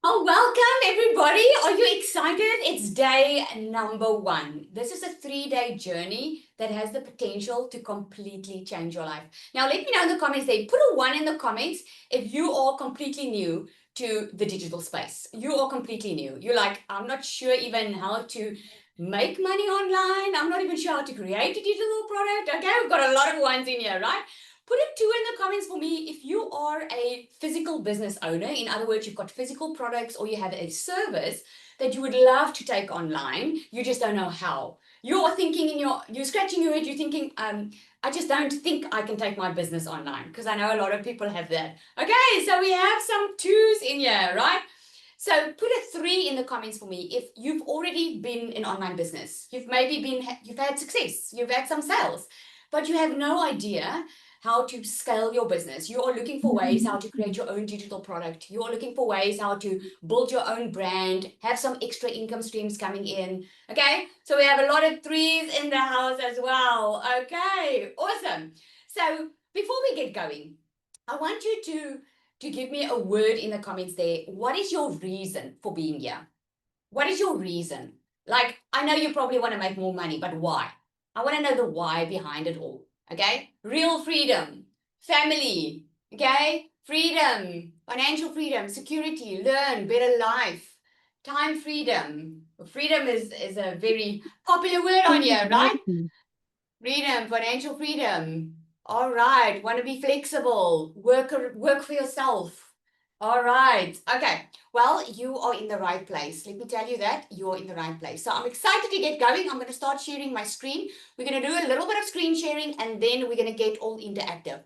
Oh, welcome everybody. Are you excited? It's day number 1. This is a 3-day journey that has the potential to completely change your life. Now, let me know in the comments there. Put a 1 in the comments if you are completely new to the digital space. You are completely new. You're like, I'm not sure even how to make money online. I'm not even sure how to create a digital product. Okay, we've got a lot of ones in here, right? Put a 2 in the comments for me if you are a physical business owner. In other words, you've got physical products or you have a service that you would love to take online. You just don't know how. You're thinking you're scratching your head, you're thinking, I just don't think I can take my business online, because I know a lot of people have that. Okay, so we have some 2s in here, right? So put a 3 in the comments for me if you've already been in online business. You've had success, you've had some sales, but you have no idea how to scale your business. You are looking for ways how to create your own digital product. You are looking for ways how to build your own brand, have some extra income streams coming in. Okay, so we have a lot of 3s in the house as well. Okay, awesome. So before we get going, I want you to give me a word in the comments there. What is your reason for being here? What is your reason? Like, I know you probably want to make more money, but why? I want to know the why behind it all. Okay? Real freedom, family, okay? Freedom, financial freedom, security, learn, better life, time freedom. Freedom is a very popular word on here, right? Freedom, financial freedom. All right. Want to be flexible. Work for yourself. All right. Okay. Well, you are in the right place. Let me tell you that you're in the right place. So I'm excited to get going. I'm going to start sharing my screen. We're going to do a little bit of screen sharing and then we're going to get all interactive.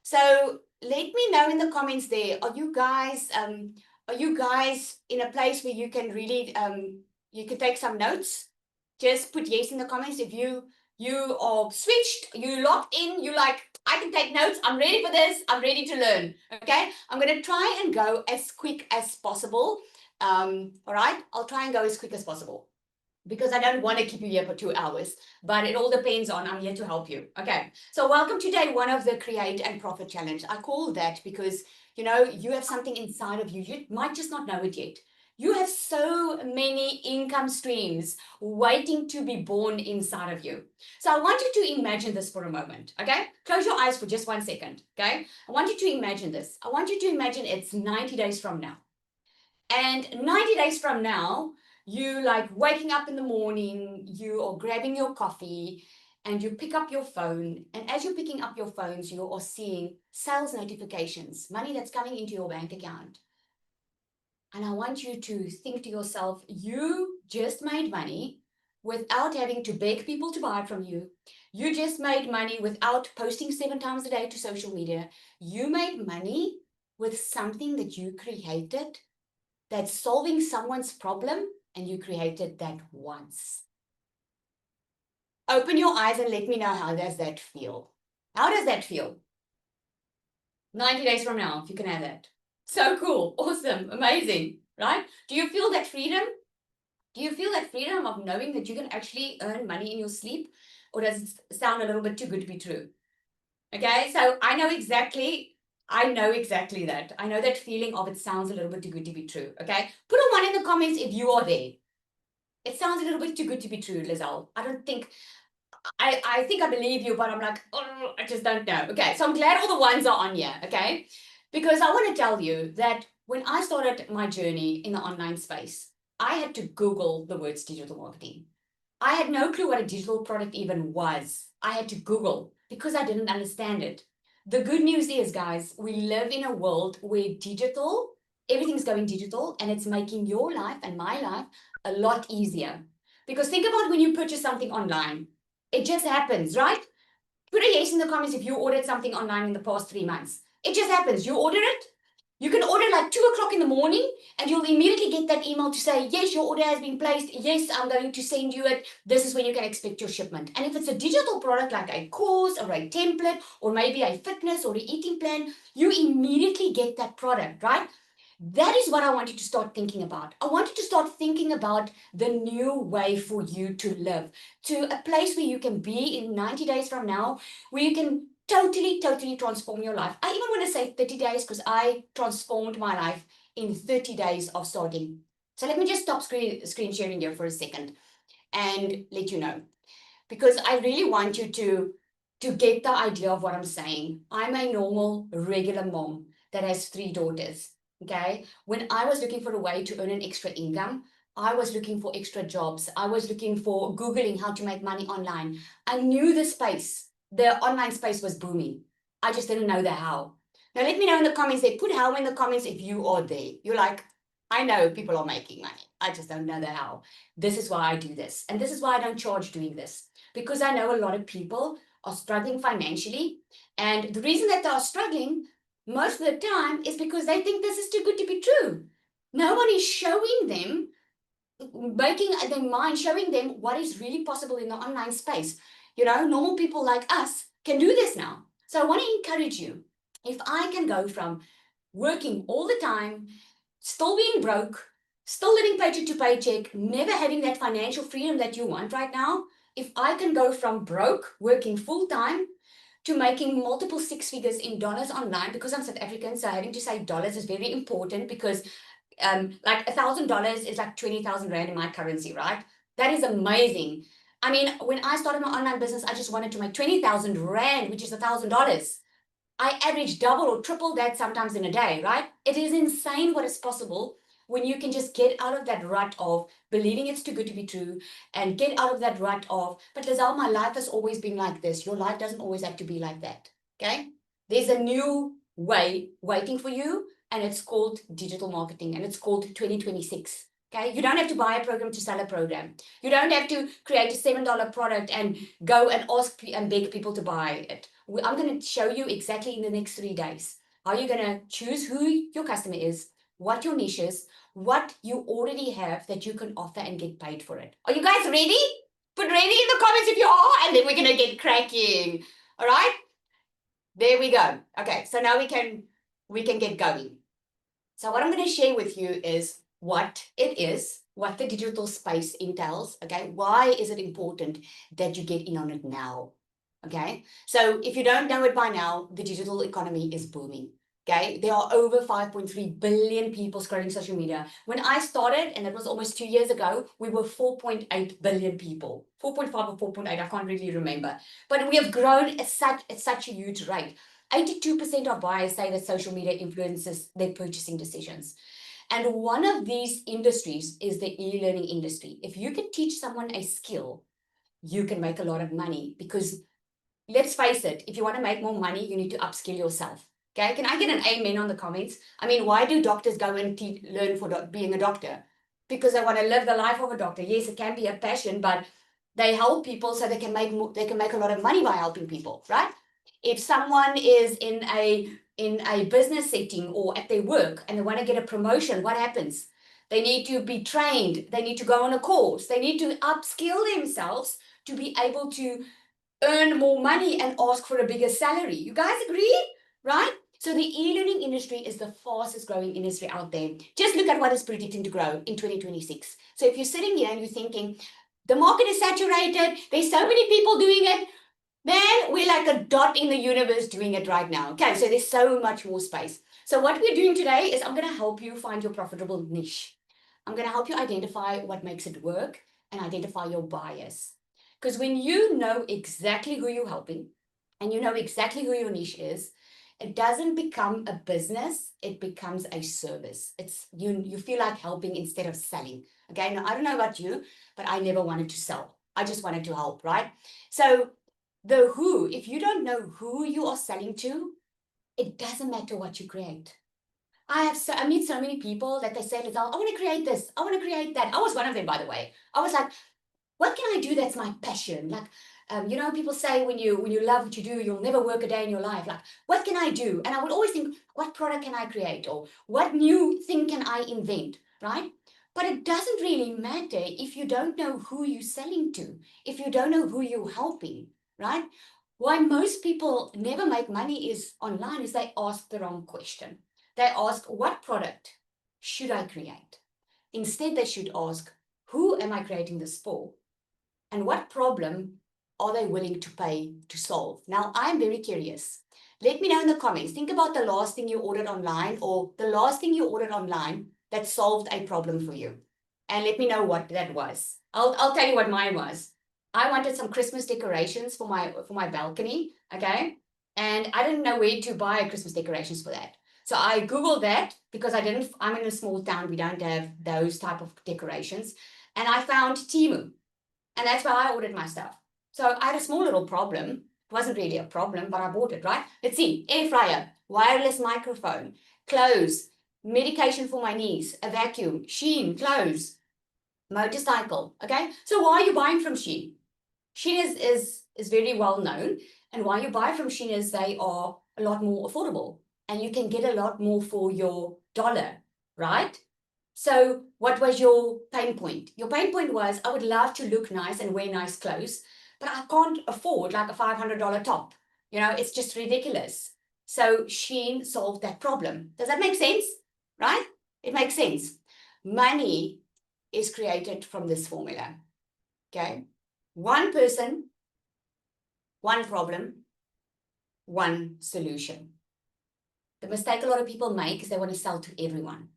So let me know in the comments there. Are you guys in a place where you can really you can take some notes? Just put yes in the comments if you are switched, you locked in, you like, I can take notes, I'm ready for this, I'm ready to learn. Okay, I'm going to try and go as quick as possible. All right, I'll try and go as quick as possible because I don't want to keep you here for 2 hours, but it all depends on, I'm here to help you. Okay, so welcome to day 1 of the Create and Profit Challenge. I call that because, you have something inside of you. You might just not know it yet. You have so many income streams waiting to be born inside of you. So I want you to imagine this for a moment, okay? Close your eyes for just 1 second, okay? I want you to imagine this. I want you to imagine it's 90 days from now. And 90 days from now, you like waking up in the morning, you are grabbing your coffee, and you pick up your phone. And as you're picking up your phones, you are seeing sales notifications, money that's coming into your bank account. And I want you to think to yourself, you just made money without having to beg people to buy from you. You just made money without posting 7 times a day to social media. You made money with something that you created that's solving someone's problem, and you created that once. Open your eyes and let me know, how does that feel? How does that feel? 90 days from now, if you can have that. So cool, awesome, amazing, right? Do you feel that freedom? Do you feel that freedom of knowing that you can actually earn money in your sleep? Or does it sound a little bit too good to be true? Okay, so I know exactly that. I know that feeling of it sounds a little bit too good to be true. Okay, put a 1 in the comments if you are there. It sounds a little bit too good to be true, Lizelle. I think I believe you, but I'm like, oh, I just don't know. Okay, so I'm glad all the 1s are on here, okay? Because I want to tell you that when I started my journey in the online space, I had to Google the words digital marketing. I had no clue what a digital product even was. I had to Google because I didn't understand it. The good news is, guys, we live in a world where everything's going digital, and it's making your life and my life a lot easier. Because think about when you purchase something online. It just happens, right? Put a yes in the comments if you ordered something online in the past 3 months. It just happens. You order it. You can order like 2 o'clock in the morning and you'll immediately get that email to say, yes, your order has been placed. Yes, I'm going to send you it. This is when you can expect your shipment. And if it's a digital product like a course or a template or maybe a fitness or an eating plan, you immediately get that product, right? That is what I want you to start thinking about. I want you to start thinking about the new way for you to live, to a place where you can be in 90 days from now, where you can totally transform your life. I even want to say 30 days because I transformed my life in 30 days of starting. So let me just stop screen sharing here for a second and let you know, because I really want you to get the idea of what I'm saying. I'm a normal, regular mom that has 3 daughters. Okay. When I was looking for a way to earn an extra income, I was looking for extra jobs. I was looking for Googling how to make money online. I knew the online space was booming. I just didn't know the how. Now, let me know in the comments. Put how in the comments if you are there. You're like, I know people are making money. I just don't know the how. This is why I do this. And this is why I don't charge doing this. Because I know a lot of people are struggling financially. And the reason that they are struggling most of the time is because they think this is too good to be true. No one is showing them, making their mind, showing them what is really possible in the online space. Normal people like us can do this now. So I want to encourage you. If I can go from working all the time, still being broke, still living paycheck to paycheck, never having that financial freedom that you want right now, if I can go from broke, working full time, to making multiple 6 figures in dollars online, because I'm South African, so having to say dollars is very important, because like $1,000 is like 20,000 Rand in my currency, right? That is amazing. I mean, when I started my online business, I just wanted to make 20,000 Rand, which is $1,000. I average double or triple that sometimes in a day, right? It is insane what is possible when you can just get out of that rut of believing it's too good to be true, and get out of that rut of, but Lizelle, my life has always been like this. Your life doesn't always have to be like that, okay? There's a new way waiting for you, and it's called digital marketing, and it's called 2026. Okay, you don't have to buy a program to sell a program. You don't have to create a $7 product and go and ask and beg people to buy it. I'm going to show you exactly in the next 3 days how you're going to choose who your customer is, what your niche is, what you already have that you can offer and get paid for it. Are you guys ready? Put ready in the comments if you are, and then we're going to get cracking. All right? There we go. Okay, so now we can get going. So what I'm going to share with you is what it is, what the digital space entails, okay? Why is it important that you get in on it now, okay? So if you don't know it by now, the digital economy is booming, okay? There are over 5.3 billion people scrolling social media. When I started, and it was almost 2 years ago, we were 4.8 billion people. 4.5 or 4.8, I can't really remember. But we have grown at such a huge rate. 82% of buyers say that social media influences their purchasing decisions. And one of these industries is the e-learning industry. If you can teach someone a skill, you can make a lot of money, because let's face it, if you want to make more money, you need to upskill yourself. Okay, can I get an amen on the comments? I mean, why do doctors go and learn for being a doctor? Because they want to live the life of a doctor. Yes, it can be a passion, but they help people so they can make a lot of money by helping people, right? If someone is in a business setting or at their work and they want to get a promotion, what happens? They need to be trained. They need to go on a course. They need to upskill themselves to be able to earn more money and ask for a bigger salary. You guys agree? Right? So the e-learning industry is the fastest growing industry out there. Just look at what is predicting to grow in 2026. So if you're sitting here and you're thinking, the market is saturated, there's so many people doing it, man, we're like a dot in the universe doing it right now. Okay, so there's so much more space. So what we're doing today is I'm going to help you find your profitable niche. I'm going to help you identify what makes it work and identify your bias. Because when you know exactly who you're helping and you know exactly who your niche is, it doesn't become a business, it becomes a service. It's you feel like helping instead of selling. Okay, now I don't know about you, but I never wanted to sell. I just wanted to help, right? So the who, if you don't know who you are selling to, it doesn't matter what you create. I meet so many people that they say, Lizelle, I want to create this, I want to create that. I was one of them, by the way. I was like, what can I do that's my passion? Like, people say when you love what you do, you'll never work a day in your life. Like, what can I do? And I would always think, what product can I create? Or what new thing can I invent, right? But it doesn't really matter if you don't know who you're selling to, if you don't know who you're helping, right? Why most people never make money is online is they ask the wrong question. They ask, what product should I create? Instead, they should ask, who am I creating this for? And what problem are they willing to pay to solve? Now, I'm very curious. Let me know in the comments. Think about the last thing you ordered online or the last thing you ordered online that solved a problem for you. And let me know what that was. I'll tell you what mine was. I wanted some Christmas decorations for my balcony, okay? And I didn't know where to buy Christmas decorations for that. So I Googled that because I'm in a small town, we don't have those type of decorations. And I found Temu. And that's where I ordered my stuff. So I had a small little problem. It wasn't really a problem, but I bought it, right? Let's see, air fryer, wireless microphone, clothes, medication for my niece, a vacuum, Shein, clothes, motorcycle, okay? So why are you buying from Shein? Shein is very well known. And why you buy from Shein is they are a lot more affordable. And you can get a lot more for your dollar, right? So what was your pain point? Your pain point was, I would love to look nice and wear nice clothes, but I can't afford like a $500 top. You know, it's just ridiculous. So Shein solved that problem. Does that make sense? Right? It makes sense. Money is created from this formula. Okay? One person, one problem, one solution. The mistake a lot of people make is they want to sell to everyone.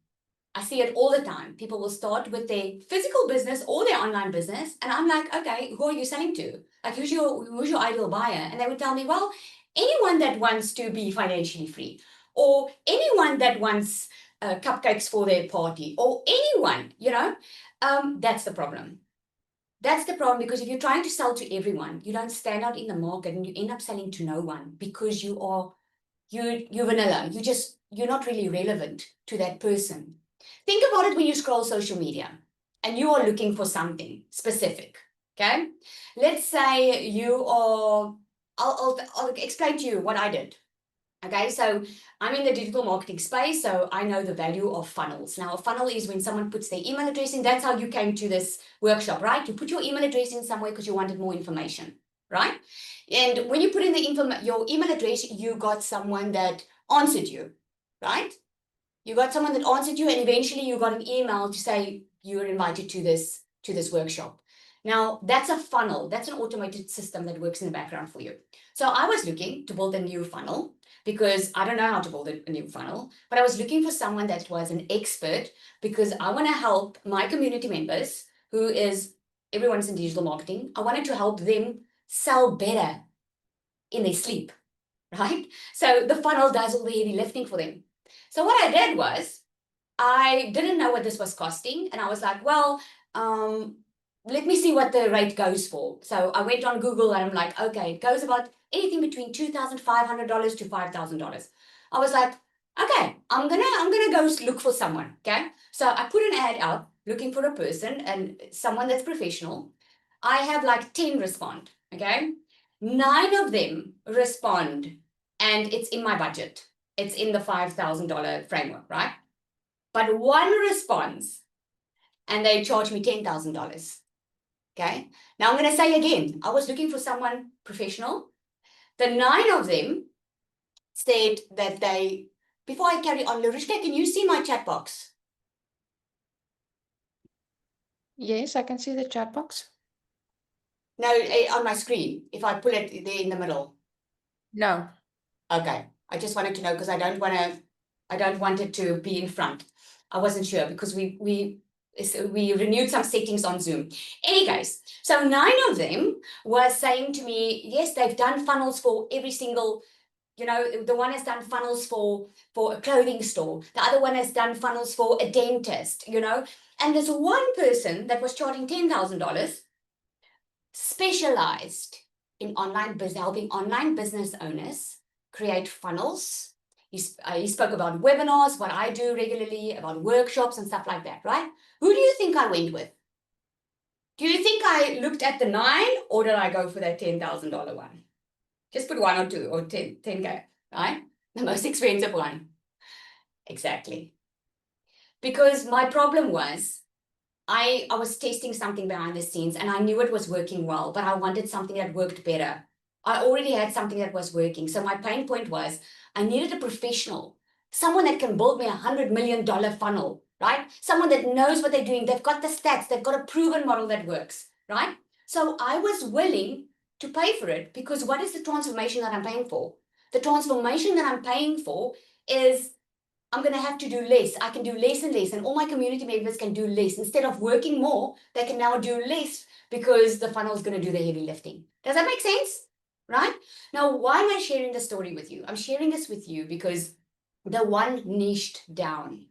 I see it all the time. People will start with their physical business or their online business. And I'm like, okay, who are you selling to? Like, who's your ideal buyer? And they would tell me, well, anyone that wants to be financially free, or anyone that wants cupcakes for their party, or anyone, that's the problem. That's the problem, because if you're trying to sell to everyone, you don't stand out in the market and you end up selling to no one because you're vanilla. You're not really relevant to that person. Think about it when you scroll social media and you are looking for something specific, okay? Let's say you are, I'll explain to you what I did. Okay, so I'm in the digital marketing space, so I know the value of funnels. Now, a funnel is when someone puts their email address in. That's how you came to this workshop, right? You put your email address in somewhere because you wanted more information, right? And when you put in your email address, you got someone that answered you, right? You got someone that answered you, and eventually you got an email to say you were invited to this workshop. Now, that's a funnel. That's an automated system that works in the background for you. So I was looking to build a new funnel because I don't know how to build a new funnel, but I was looking for someone that was an expert because I want to help my community members, everyone's in digital marketing. I wanted to help them sell better in their sleep, right? So the funnel does all the heavy lifting for them. So what I did was, I didn't know what this was costing. And I was like, well, let me see what the rate goes for. So I went on Google and I'm like, okay, it goes about anything between $2,500 to $5,000. I was like, okay, I'm gonna go look for someone. Okay. So I put an ad out looking for a person and someone that's professional. I have like 10 respond. Okay. 9 of them respond and it's in my budget. It's in the $5,000 framework, right? But one responds and they charge me $10,000. Okay. Now I'm going to say again, I was looking for someone professional. The 9 of them said that before I carry on, Larishka, can you see my chat box? Yes, I can see the chat box. No, on my screen, if I pull it there in the middle. No. Okay. I just wanted to know because I don't want it to be in front. I wasn't sure because we renewed some settings on Zoom. Any case, so 9 of them were saying to me, yes, they've done funnels for every single, the one has done funnels for a clothing store. The other one has done funnels for a dentist, And there's one person that was charging $10,000, specialized in helping online business owners create funnels. He spoke about webinars, what I do regularly, about workshops and stuff like that, right? Who do you think I went with? Do you think I looked at the 9 or did I go for that $10,000 one? Just put 1 or 2 or 10K, right? The most expensive one. Exactly. Because my problem was, I was testing something behind the scenes and I knew it was working well, but I wanted something that worked better. I already had something that was working. So my pain point was I needed a professional, someone that can build me $100 million funnel, right? Someone that knows what they're doing. They've got the stats. They've got a proven model that works, right? So I was willing to pay for it because what is the transformation that I'm paying for? The transformation that I'm paying for is I'm going to have to do less. I can do less and less, and all my community members can do less. Instead of working more, they can now do less because the funnel is going to do the heavy lifting. Does that make sense? Right? Now, why am I sharing this story with you? I'm sharing this with you because the one niched down,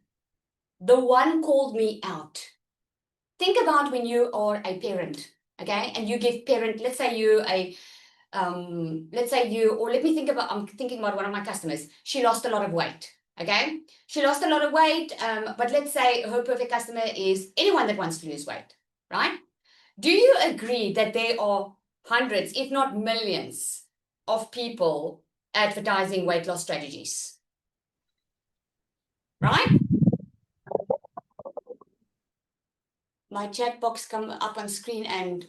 the one called me out. Think about when you are a parent, okay? And you give parent, let's say you a or let me think about, I'm thinking about one of my customers. She lost a lot of weight, okay? She lost a lot of weight, but let's say her perfect customer is anyone that wants to lose weight, right? Do you agree that there are hundreds, if not millions, of people advertising weight loss strategies, right? My chat box comes up on screen and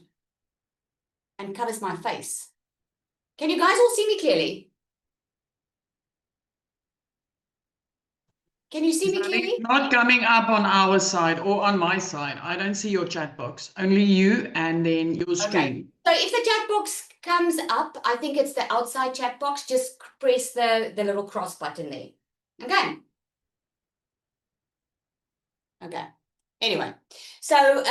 covers my face. Can you guys all see me clearly? Can you see me clearly? It's not coming up on our side or on my side. I don't see your chat box. Only you and then your screen. So if the chat box comes up, I think it's the outside chat box. Just press the little cross button there. Okay. Okay. Anyway, so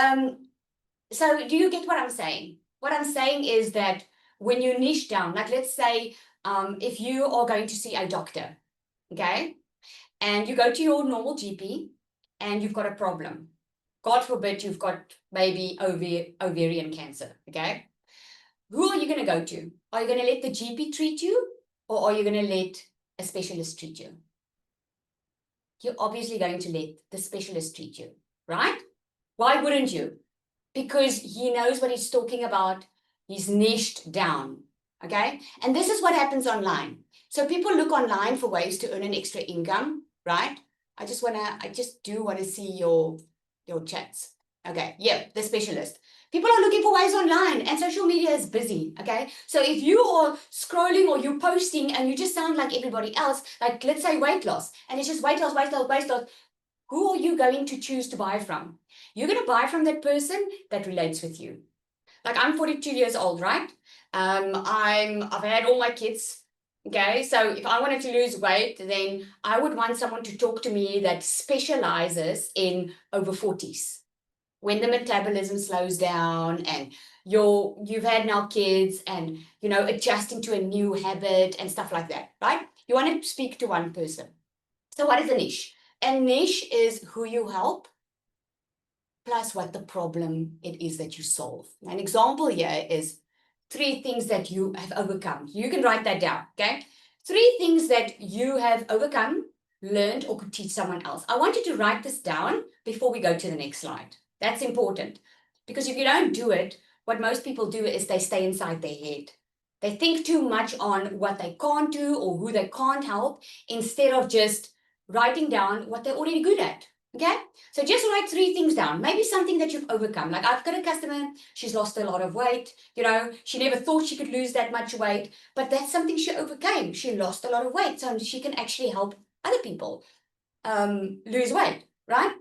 so do you get what I'm saying? What I'm saying is that when you niche down, like let's say if you are going to see a doctor, okay, and you go to your normal GP and you've got a problem. God forbid you've got maybe ovarian cancer, okay? Who are you going to go to? Are you going to let the GP treat you, or are you going to let a specialist treat you? You're obviously going to let the specialist treat you, right? Why wouldn't you? Because he knows what he's talking about. He's niched down, okay? And this is what happens online. So people look online for ways to earn an extra income, right? I just do want to see your chats. Okay, yeah, the specialist. People are looking for ways online, and social media is busy, okay? So if you are scrolling or you're posting and you just sound like everybody else, like let's say weight loss, and it's just weight loss, weight loss, weight loss, who are you going to choose to buy from? You're going to buy from that person that relates with you. Like I'm 42 years old, right? I've had all my kids. Okay, so if I wanted to lose weight, then I would want someone to talk to me that specializes in over 40s, when the metabolism slows down and you've had now kids and adjusting to a new habit and stuff like that, right? You want to speak to one person. So what is a niche? A niche is who you help plus what the problem it is that you solve. An example here is 3 things that you have overcome. You can write that down, okay? 3 things that you have overcome, learned, or could teach someone else. I want you to write this down before we go to the next slide. That's important, because if you don't do it, what most people do is they stay inside their head. They think too much on what they can't do or who they can't help, instead of just writing down what they're already good at. Okay, so just write 3 things down. Maybe something that you've overcome. Like I've got a customer, she's lost a lot of weight. She never thought she could lose that much weight, but that's something she overcame. She lost a lot of weight, so she can actually help other people lose weight, right?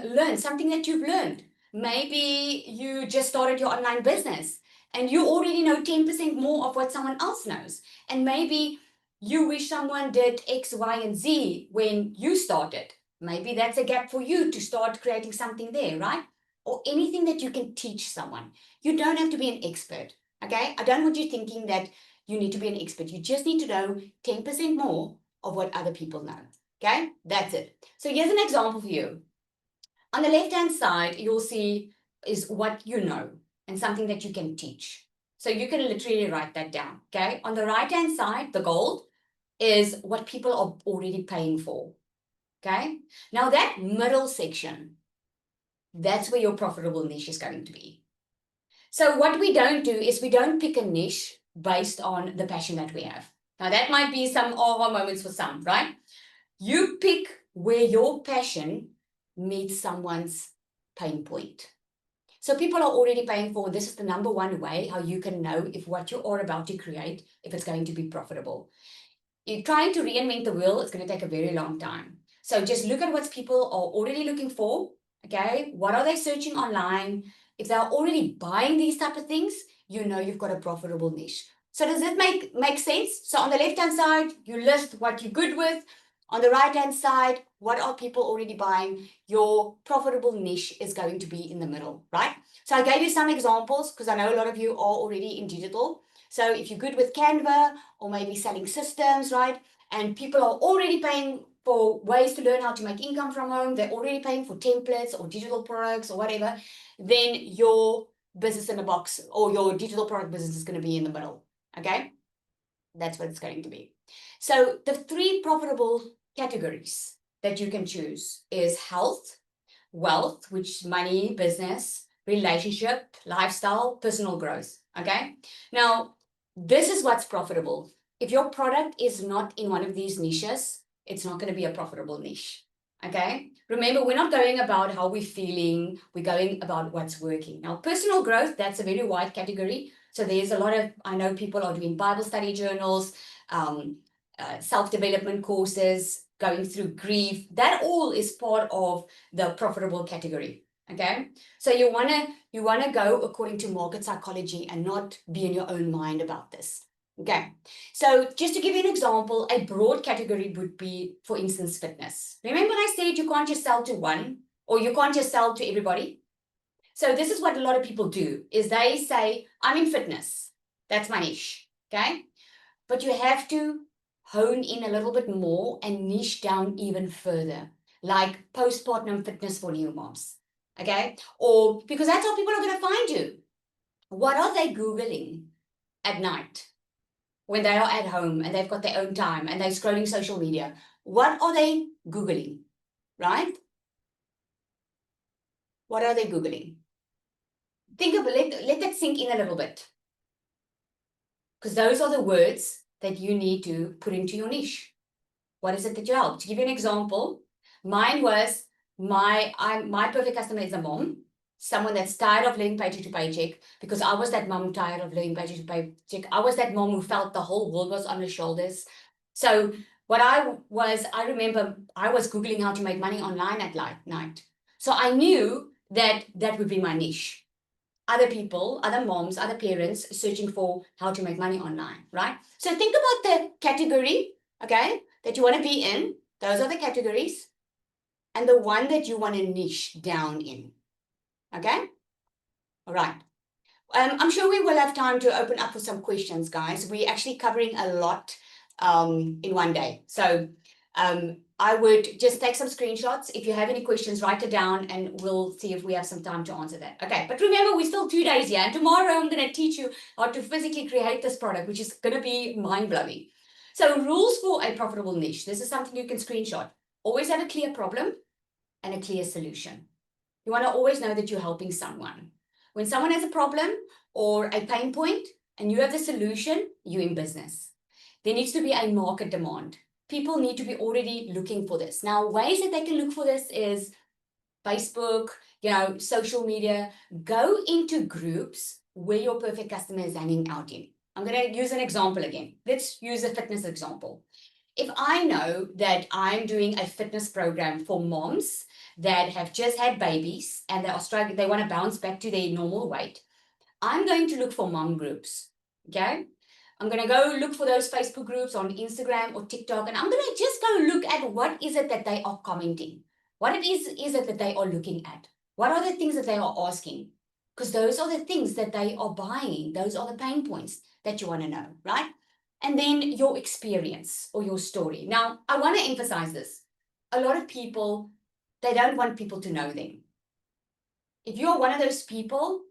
Learn something that you've learned. Maybe you just started your online business and you already know 10% more of what someone else knows. And maybe you wish someone did X, Y, and Z when you started. Maybe that's a gap for you to start creating something there, right? Or anything that you can teach someone. You don't have to be an expert, okay? I don't want you thinking that you need to be an expert. You just need to know 10% more of what other people know, okay? That's it. So here's an example for you. On the left-hand side, you'll see is what you know and something that you can teach. So you can literally write that down, okay? On the right-hand side, the gold is what people are already paying for. Okay, now that middle section, that's where your profitable niche is going to be. So what we don't do is we don't pick a niche based on the passion that we have. Now that might be some aha moments for some, right? You pick where your passion meets someone's pain point. So people are already paying for, this is the number one way how you can know if what you are about to create, if it's going to be profitable. You're trying to reinvent the wheel, it's going to take a very long time. So just look at what people are already looking for, okay? What are they searching online? If they're already buying these type of things, you know you've got a profitable niche. So does it make sense? So on the left-hand side, you list what you're good with. On the right-hand side, what are people already buying? Your profitable niche is going to be in the middle, right? So I gave you some examples because I know a lot of you are already in digital. So if you're good with Canva or maybe selling systems, right? And people are already paying for ways to learn how to make income from home. They're already paying for templates or digital products or whatever. Then your business in a box or your digital product business is going to be in the middle. Okay, that's what it's going to be. So the 3 profitable categories that you can choose is health, wealth, which is money, business, relationship, lifestyle, personal growth. Okay, now this is what's profitable. If your product is not in one of these niches, it's not going to be a profitable niche. Okay, remember, we're not going about how we're feeling, we're going about what's working. Now, personal growth, that's a very wide category. So there's a lot of, I know people are doing Bible study journals, self-development courses, going through grief. That all is part of the profitable category. Okay, so you wanna go according to market psychology and not be in your own mind about this. Okay, so just to give you an example, a broad category would be, for instance, fitness. Remember I said you can't just sell to one, or you can't just sell to everybody? So this is what a lot of people do, is they say, I'm in fitness. That's my niche, okay? But you have to hone in a little bit more and niche down even further, like postpartum fitness for new moms, okay? Or because that's how people are going to find you. What are they Googling at night when they are at home and they've got their own time and they're scrolling social media? What are they Googling, right? What are they Googling? Think of it, let that sink in a little bit. Because those are the words that you need to put into your niche. What is it that you help? To give you an example, mine was my perfect customer is a mom, someone that's tired of living paycheck to paycheck, because I was that mom tired of living paycheck to paycheck. I was that mom who felt the whole world was on her shoulders. So what I remember I was Googling how to make money online at night. So I knew that that would be my niche. Other people, other moms, other parents searching for how to make money online, right? So think about the category, okay, that you want to be in. Those are the categories. And the one that you want to niche down in, okay? All right. I'm sure we will have time to open up for some questions, guys. We're actually covering a lot in one day. So I would just take some screenshots. If you have any questions, write it down and we'll see if we have some time to answer that. Okay, but remember, we're still 2 days here. And tomorrow I'm going to teach you how to physically create this product, which is going to be mind-blowing. So rules for a profitable niche. This is something you can screenshot. Always have a clear problem and a clear solution. You want to always know that you're helping someone. When someone has a problem or a pain point and you have the solution, you're in business. There needs to be a market demand. People need to be already looking for this. Now, ways that they can look for this is Facebook, social media. Go into groups where your perfect customer is hanging out in. I'm going to use an example again. Let's use a fitness example. If I know that I'm doing a fitness program for moms that have just had babies and they are struggling, they want to bounce back to their normal weight, I'm going to look for mom groups, okay? I'm going to go look for those Facebook groups on Instagram or TikTok, and I'm going to just go look at what is it that they are commenting. What is it that they are looking at? What are the things that they are asking? Because those are the things that they are buying. Those are the pain points that you want to know, right? And then your experience or your story. Now, I want to emphasize this. A lot of people, they don't want people to know them. If you're one of those people,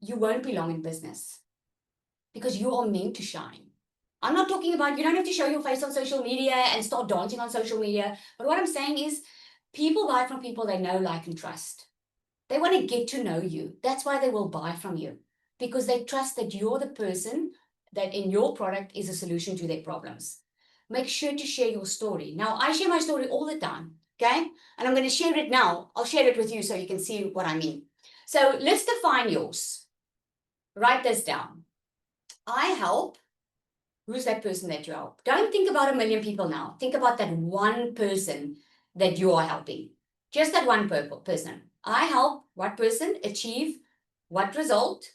you won't belong in business because you are meant to shine. I'm not talking about, you don't have to show your face on social media and start dancing on social media. But what I'm saying is people buy from people they know, like, and trust. They want to get to know you. That's why they will buy from you, because they trust that you're the person that in your product is a solution to their problems. Make sure to share your story. Now, I share my story all the time, okay? And I'm going to share it now. I'll share it with you so you can see what I mean. So let's define yours. Write this down. I help. Who's that person that you help? Don't think about 1 million people now. Think about that one person that you are helping. Just that one person. I help what person achieve what result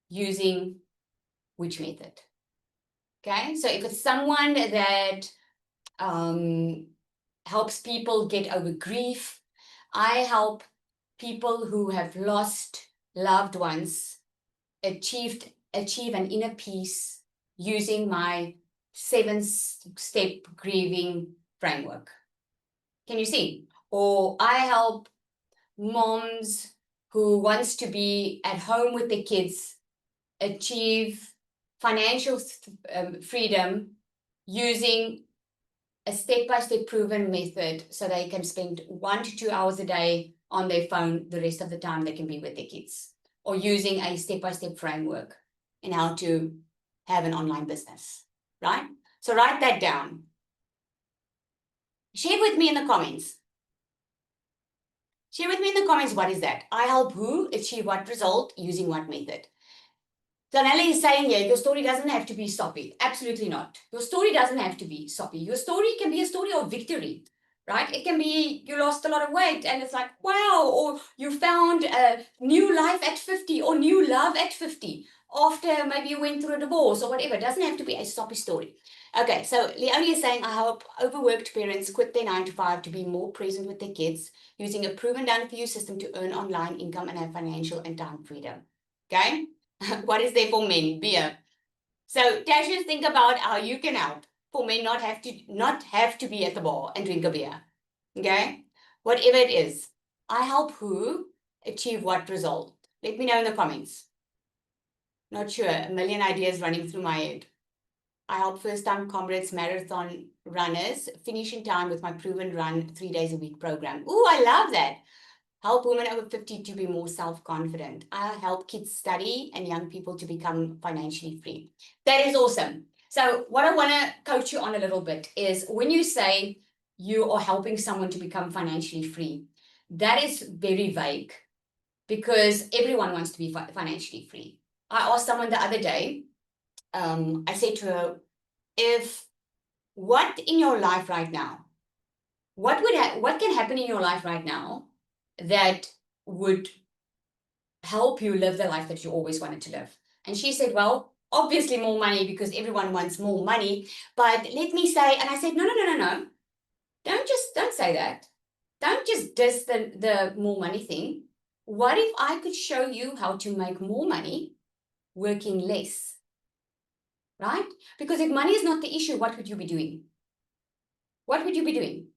using which method. Okay, so if it's someone that helps people get over grief, I help people who have lost loved ones achieve an inner peace using my 7-step grieving framework. Can you see? Or I help moms who wants to be at home with their kids achieve financial freedom using a step-by-step proven method so they can spend 1 to 2 hours a day on their phone. The rest of the time they can be with their kids, or using a step-by-step framework in how to have an online business, right? So write that down. Share with me in the comments. Share with me in the comments, what is that? I help who achieve what result using what method? Danella is saying here, your story doesn't have to be soppy. Absolutely not. Your story doesn't have to be soppy. Your story can be a story of victory, right? It can be you lost a lot of weight and it's like, wow, or you found a new life at 50 or new love at 50 after maybe you went through a divorce or whatever. It doesn't have to be a soppy story. Okay, so Leonie is saying, I help overworked parents quit their 9 to 5 to be more present with their kids using a proven done-for-you system to earn online income and have financial and time freedom. Okay? What is there for men? Beer. So Tasha, think about how you can help for men not have to be at the bar and drink a beer. Okay? Whatever it is. I help who achieve what result? Let me know in the comments. Not sure. A million ideas running through my head. I help first-time comrades, marathon runners finish in time with my proven run 3 days a week program. Ooh, I love that. Help women over 50 to be more self-confident. I help kids study and young people to become financially free. That is awesome. So what I want to coach you on a little bit is when you say you are helping someone to become financially free, that is very vague because everyone wants to be financially free. I asked someone the other day, I said to her, what in your life right now, what can happen in your life right now that would help you live the life that you always wanted to live? And she said, well, obviously more money because everyone wants more money. But let me say, and I said, no. Don't say that. Don't just diss the more money thing. What if I could show you how to make more money working less? Right? Because if money is not the issue, what would you be doing? What would you be doing?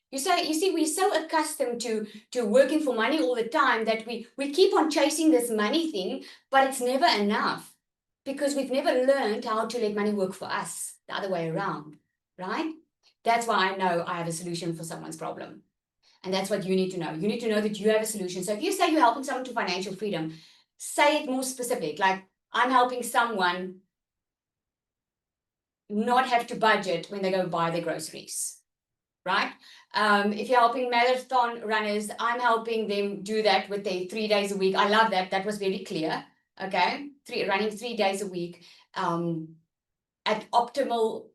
You see, we're so accustomed to working for money all the time that we keep on chasing this money thing, but it's never enough because we've never learned how to let money work for us the other way around, right? That's why I know I have a solution for someone's problem. And that's what you need to know. You need to know that you have a solution. So if you say you're helping someone to financial freedom, say it more specific. Like, I'm helping someone not have to budget when they go buy their groceries, right? If you're helping marathon runners, I'm helping them do that with their 3 days a week. I love that. That was very clear. Okay, running 3 days a week at optimal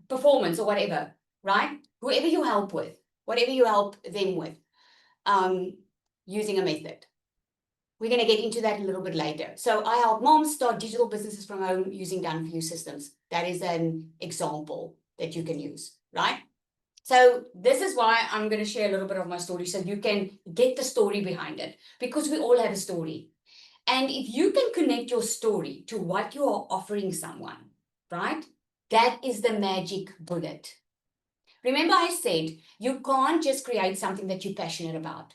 performance or whatever, right? Whoever you help with, whatever you help them with, using a method. We're going to get into that a little bit later. So I help moms start digital businesses from home using done-for-you systems. That is an example that you can use, right? So this is why I'm going to share a little bit of my story so you can get the story behind it, because we all have a story. And if you can connect your story to what you are offering someone, right? That is the magic bullet. Remember I said, you can't just create something that you're passionate about.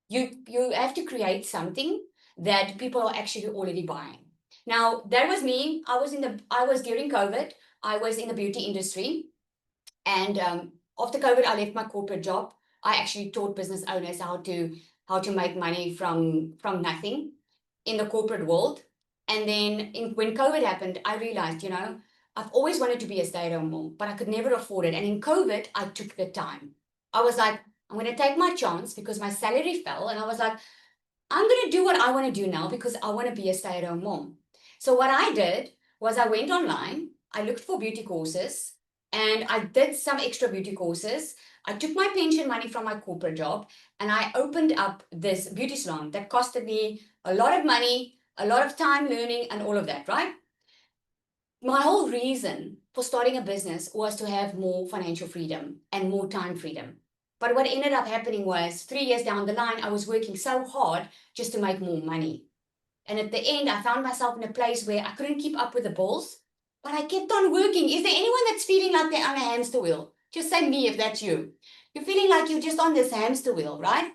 You have to create something that people are actually already buying. Now, that was me. I was during COVID, I was in the beauty industry. And after COVID, I left my corporate job. I actually taught business owners how to make money from nothing in the corporate world. And then when COVID happened, I realized, I've always wanted to be a stay-at-home mom, but I could never afford it. And in COVID, I took the time. I was like, I'm going to take my chance because my salary fell. And I was like, I'm going to do what I want to do now because I want to be a stay-at-home mom. So what I did was I went online, I looked for beauty courses, and I did some extra beauty courses. I took my pension money from my corporate job and I opened up this beauty salon that costed me a lot of money, a lot of time learning and all of that, right? My whole reason for starting a business was to have more financial freedom and more time freedom. But what ended up happening was 3 years down the line, I was working so hard just to make more money. And at the end, I found myself in a place where I couldn't keep up with the bills, but I kept on working. Is there anyone that's feeling like they're on a hamster wheel? Just say me if that's you. You're feeling like you're just on this hamster wheel, right?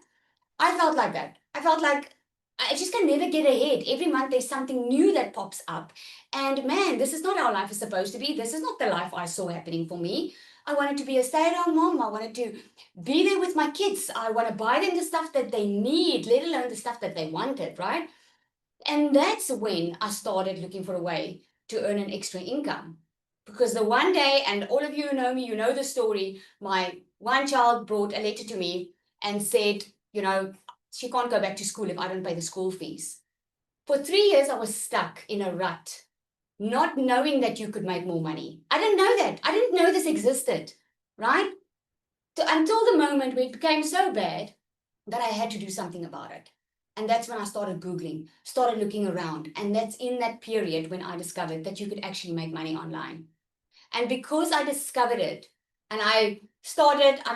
I felt like that. I felt like I just can never get ahead. Every month there's something new that pops up. And man, this is not how life is supposed to be. This is not the life I saw happening for me. I wanted to be a stay-at-home mom. I wanted to be there with my kids. I want to buy them the stuff that they need, let alone the stuff that they wanted, right? And that's when I started looking for a way to earn an extra income. Because the one day, and all of you who know me, you know the story, my one child brought a letter to me and said, you know, she can't go back to school if I don't pay the school fees. For 3 years, I was stuck in a rut, not knowing that you could make more money. I didn't know that. I didn't know this existed, right? Until the moment where it became so bad that I had to do something about it. And that's when I started Googling, started looking around. And that's in that period when I discovered that you could actually make money online. And because I discovered it, and I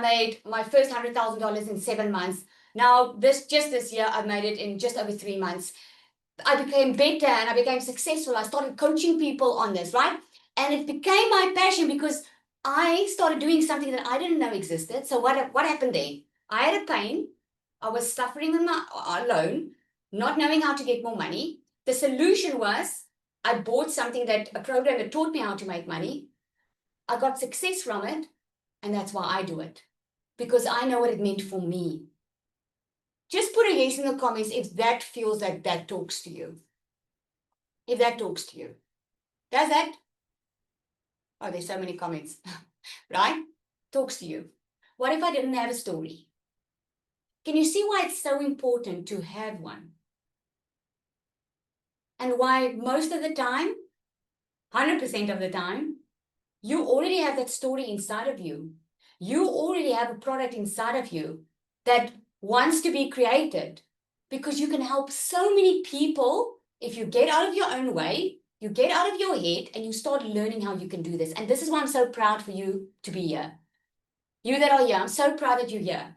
made my first $100,000 in 7 months. Now, this year, I made it in just over 3 months. I became better and I became successful. I started coaching people on this, right? And it became my passion because I started doing something that I didn't know existed. So what happened there? I had a pain. I was suffering alone, not knowing how to get more money. The solution was I bought something a program that taught me how to make money. I got success from it, and that's why I do it, because I know what it meant for me. Just put a yes in the comments if that feels like that talks to you. If that talks to you. Does that? Oh, there's so many comments, right? Talks to you. What if I didn't have a story? Can you see why it's so important to have one? And why most of the time, 100% of the time, you already have that story inside of you. You already have a product inside of you that wants to be created, because you can help so many people if you get out of your own way, you get out of your head, and you start learning how you can do this. And this is why I'm so proud for you to be here. You that are here, I'm so proud that you're here,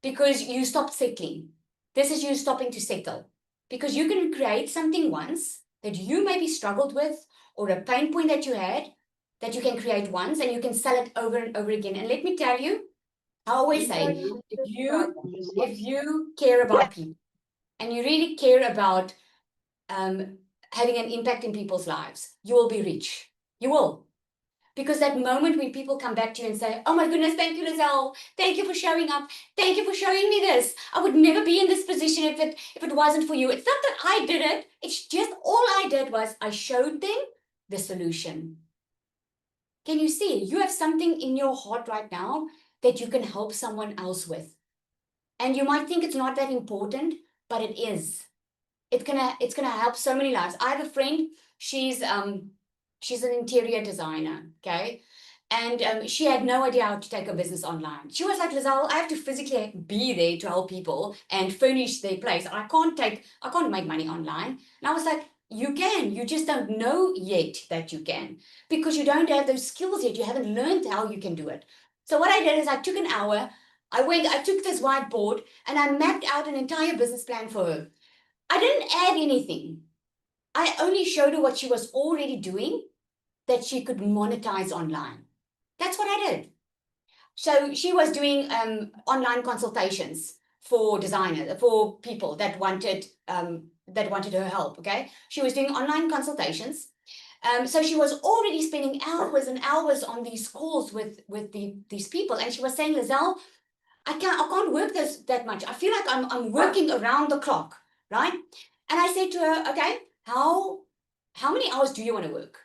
because you stopped settling. This is you stopping to settle, because you can create something once that you maybe struggled with, or a pain point that you had, that you can create once and you can sell it over and over again. And let me tell you, I always say, if you care about people and you really care about having an impact in people's lives, you will be rich. You will. Because that moment when people come back to you and say, oh my goodness, thank you, Lizelle. Thank you for showing up. Thank you for showing me this. I would never be in this position if it wasn't for you. It's not that I did it. It's just all I did was I showed them the solution. Can you see? You have something in your heart right now that you can help someone else with. And you might think it's not that important, but it is. It's gonna help so many lives. I have a friend, she's an interior designer, okay? And she had no idea how to take her business online. She was like, Lizelle, I have to physically be there to help people and furnish their place. I can't make money online. And I was like, you can, you just don't know yet that you can, because you don't have those skills yet. You haven't learned how you can do it. So what I did is I took an hour, I took this whiteboard and I mapped out an entire business plan for her. I didn't add anything. I only showed her what she was already doing that she could monetize online. That's what I did. So she was doing online consultations for designers, for people that wanted her help. Okay, she was doing online consultations. So she was already spending hours and hours on these calls with these people, and she was saying, Lizelle, I can't work that much. I feel like I'm working around the clock, right? And I said to her, okay, how many hours do you want to work?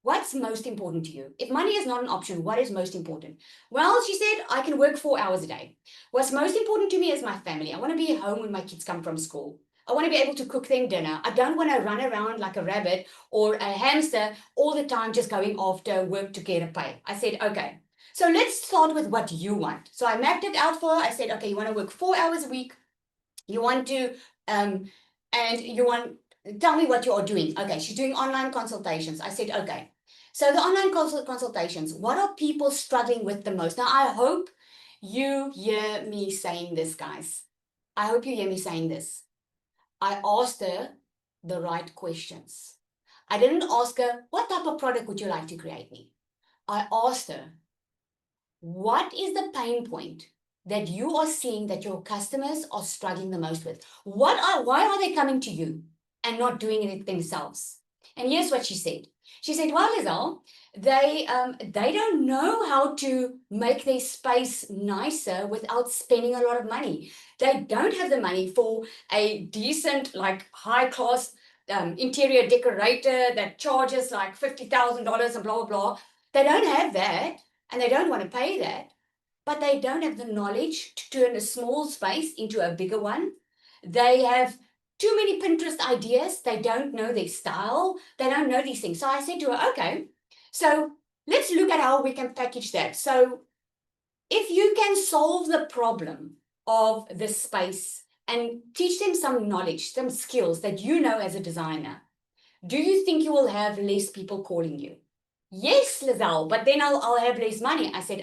What's most important to you? If money is not an option, what is most important? Well, she said, I can work 4 hours a day. What's most important to me is my family. I want to be home when my kids come from school. I want to be able to cook them dinner. I don't want to run around like a rabbit or a hamster all the time just going after work to get a pay. I said, okay, so let's start with what you want. So I mapped it out for her. I said, okay, you want to work 4 hours a week. You want to, and you want tell me what you are doing. Okay, she's doing online consultations. I said, okay. So the online consultations, what are people struggling with the most? Now, I hope you hear me saying this, guys. I hope you hear me saying this. I asked her the right questions. I didn't ask her, what type of product would you like to create me? I asked her, what is the pain point that you are seeing that your customers are struggling the most with? Why are they coming to you and not doing it themselves? And here's what she said. She said, well, Lizelle, they don't know how to make their space nicer without spending a lot of money. They don't have the money for a decent, like high-class interior decorator that charges like $50,000 and blah, blah, blah. They don't have that. And they don't want to pay that, but they don't have the knowledge to turn a small space into a bigger one. They have too many Pinterest ideas. They don't know their style. They don't know these things. So I said to her, okay, so let's look at how we can package that. So if you can solve the problem of the space and teach them some knowledge, some skills that you know as a designer, do you think you will have less people calling you? Yes, Lizelle, but then I'll have less money. I said,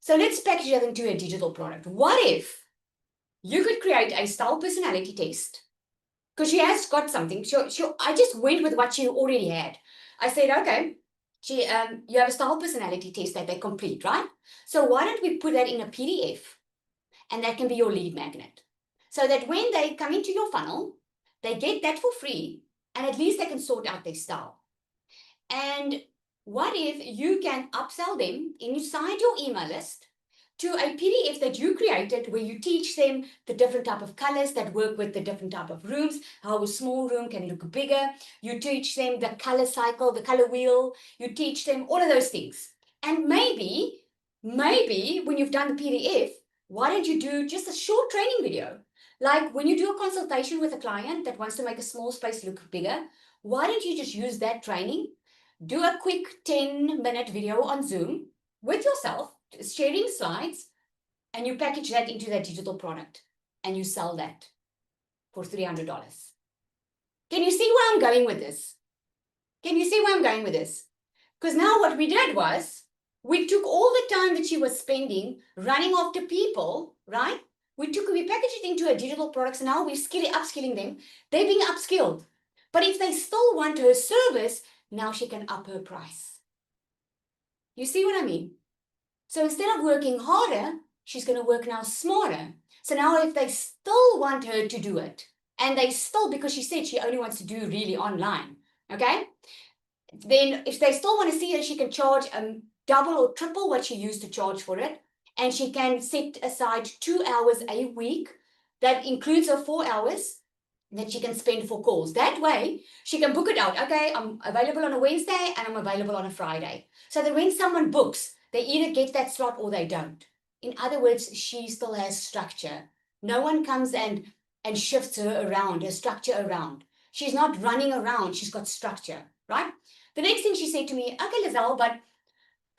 So let's package that into a digital product. What if you could create a style personality test? Because she has got something. I just went with what she already had. I said, okay, you have a style personality test that they complete, right? So why don't we put that in a PDF? And that can be your lead magnet. So that when they come into your funnel, they get that for free, and at least they can sort out their style. And what if you can upsell them inside your email list to a PDF that you created where you teach them the different type of colors that work with the different type of rooms, how a small room can look bigger. You teach them the color cycle, the color wheel. You teach them all of those things. And maybe when you've done the PDF, why don't you do just a short training video? Like when you do a consultation with a client that wants to make a small space look bigger, why don't you just use that training? Do a quick 10-minute video on Zoom with yourself, sharing slides, and you package that into that digital product and you sell that for $300. Can you see where I'm going with this? Can you see where I'm going with this? Because now what we did was we took all the time that she was spending running after people, right? We packaged it into a digital product. So now we're upskilling them. They're being upskilled. But if they still want her service, now she can up her price. You see what I mean? So instead of working harder, she's going to work now smarter. So now if they still want her to do it, and they still, because she said she only wants to do really online, okay? Then if they still want to see her, she can charge double or triple what she used to charge for it. And she can set aside 2 hours a week. That includes her 4 hours that she can spend for calls. That way, she can book it out. Okay, I'm available on a Wednesday and I'm available on a Friday. So that when someone books, they either get that slot or they don't. In other words, she still has structure. No one comes and shifts her around, her structure around. She's not running around. She's got structure, right? The next thing she said to me, okay, Lizelle, but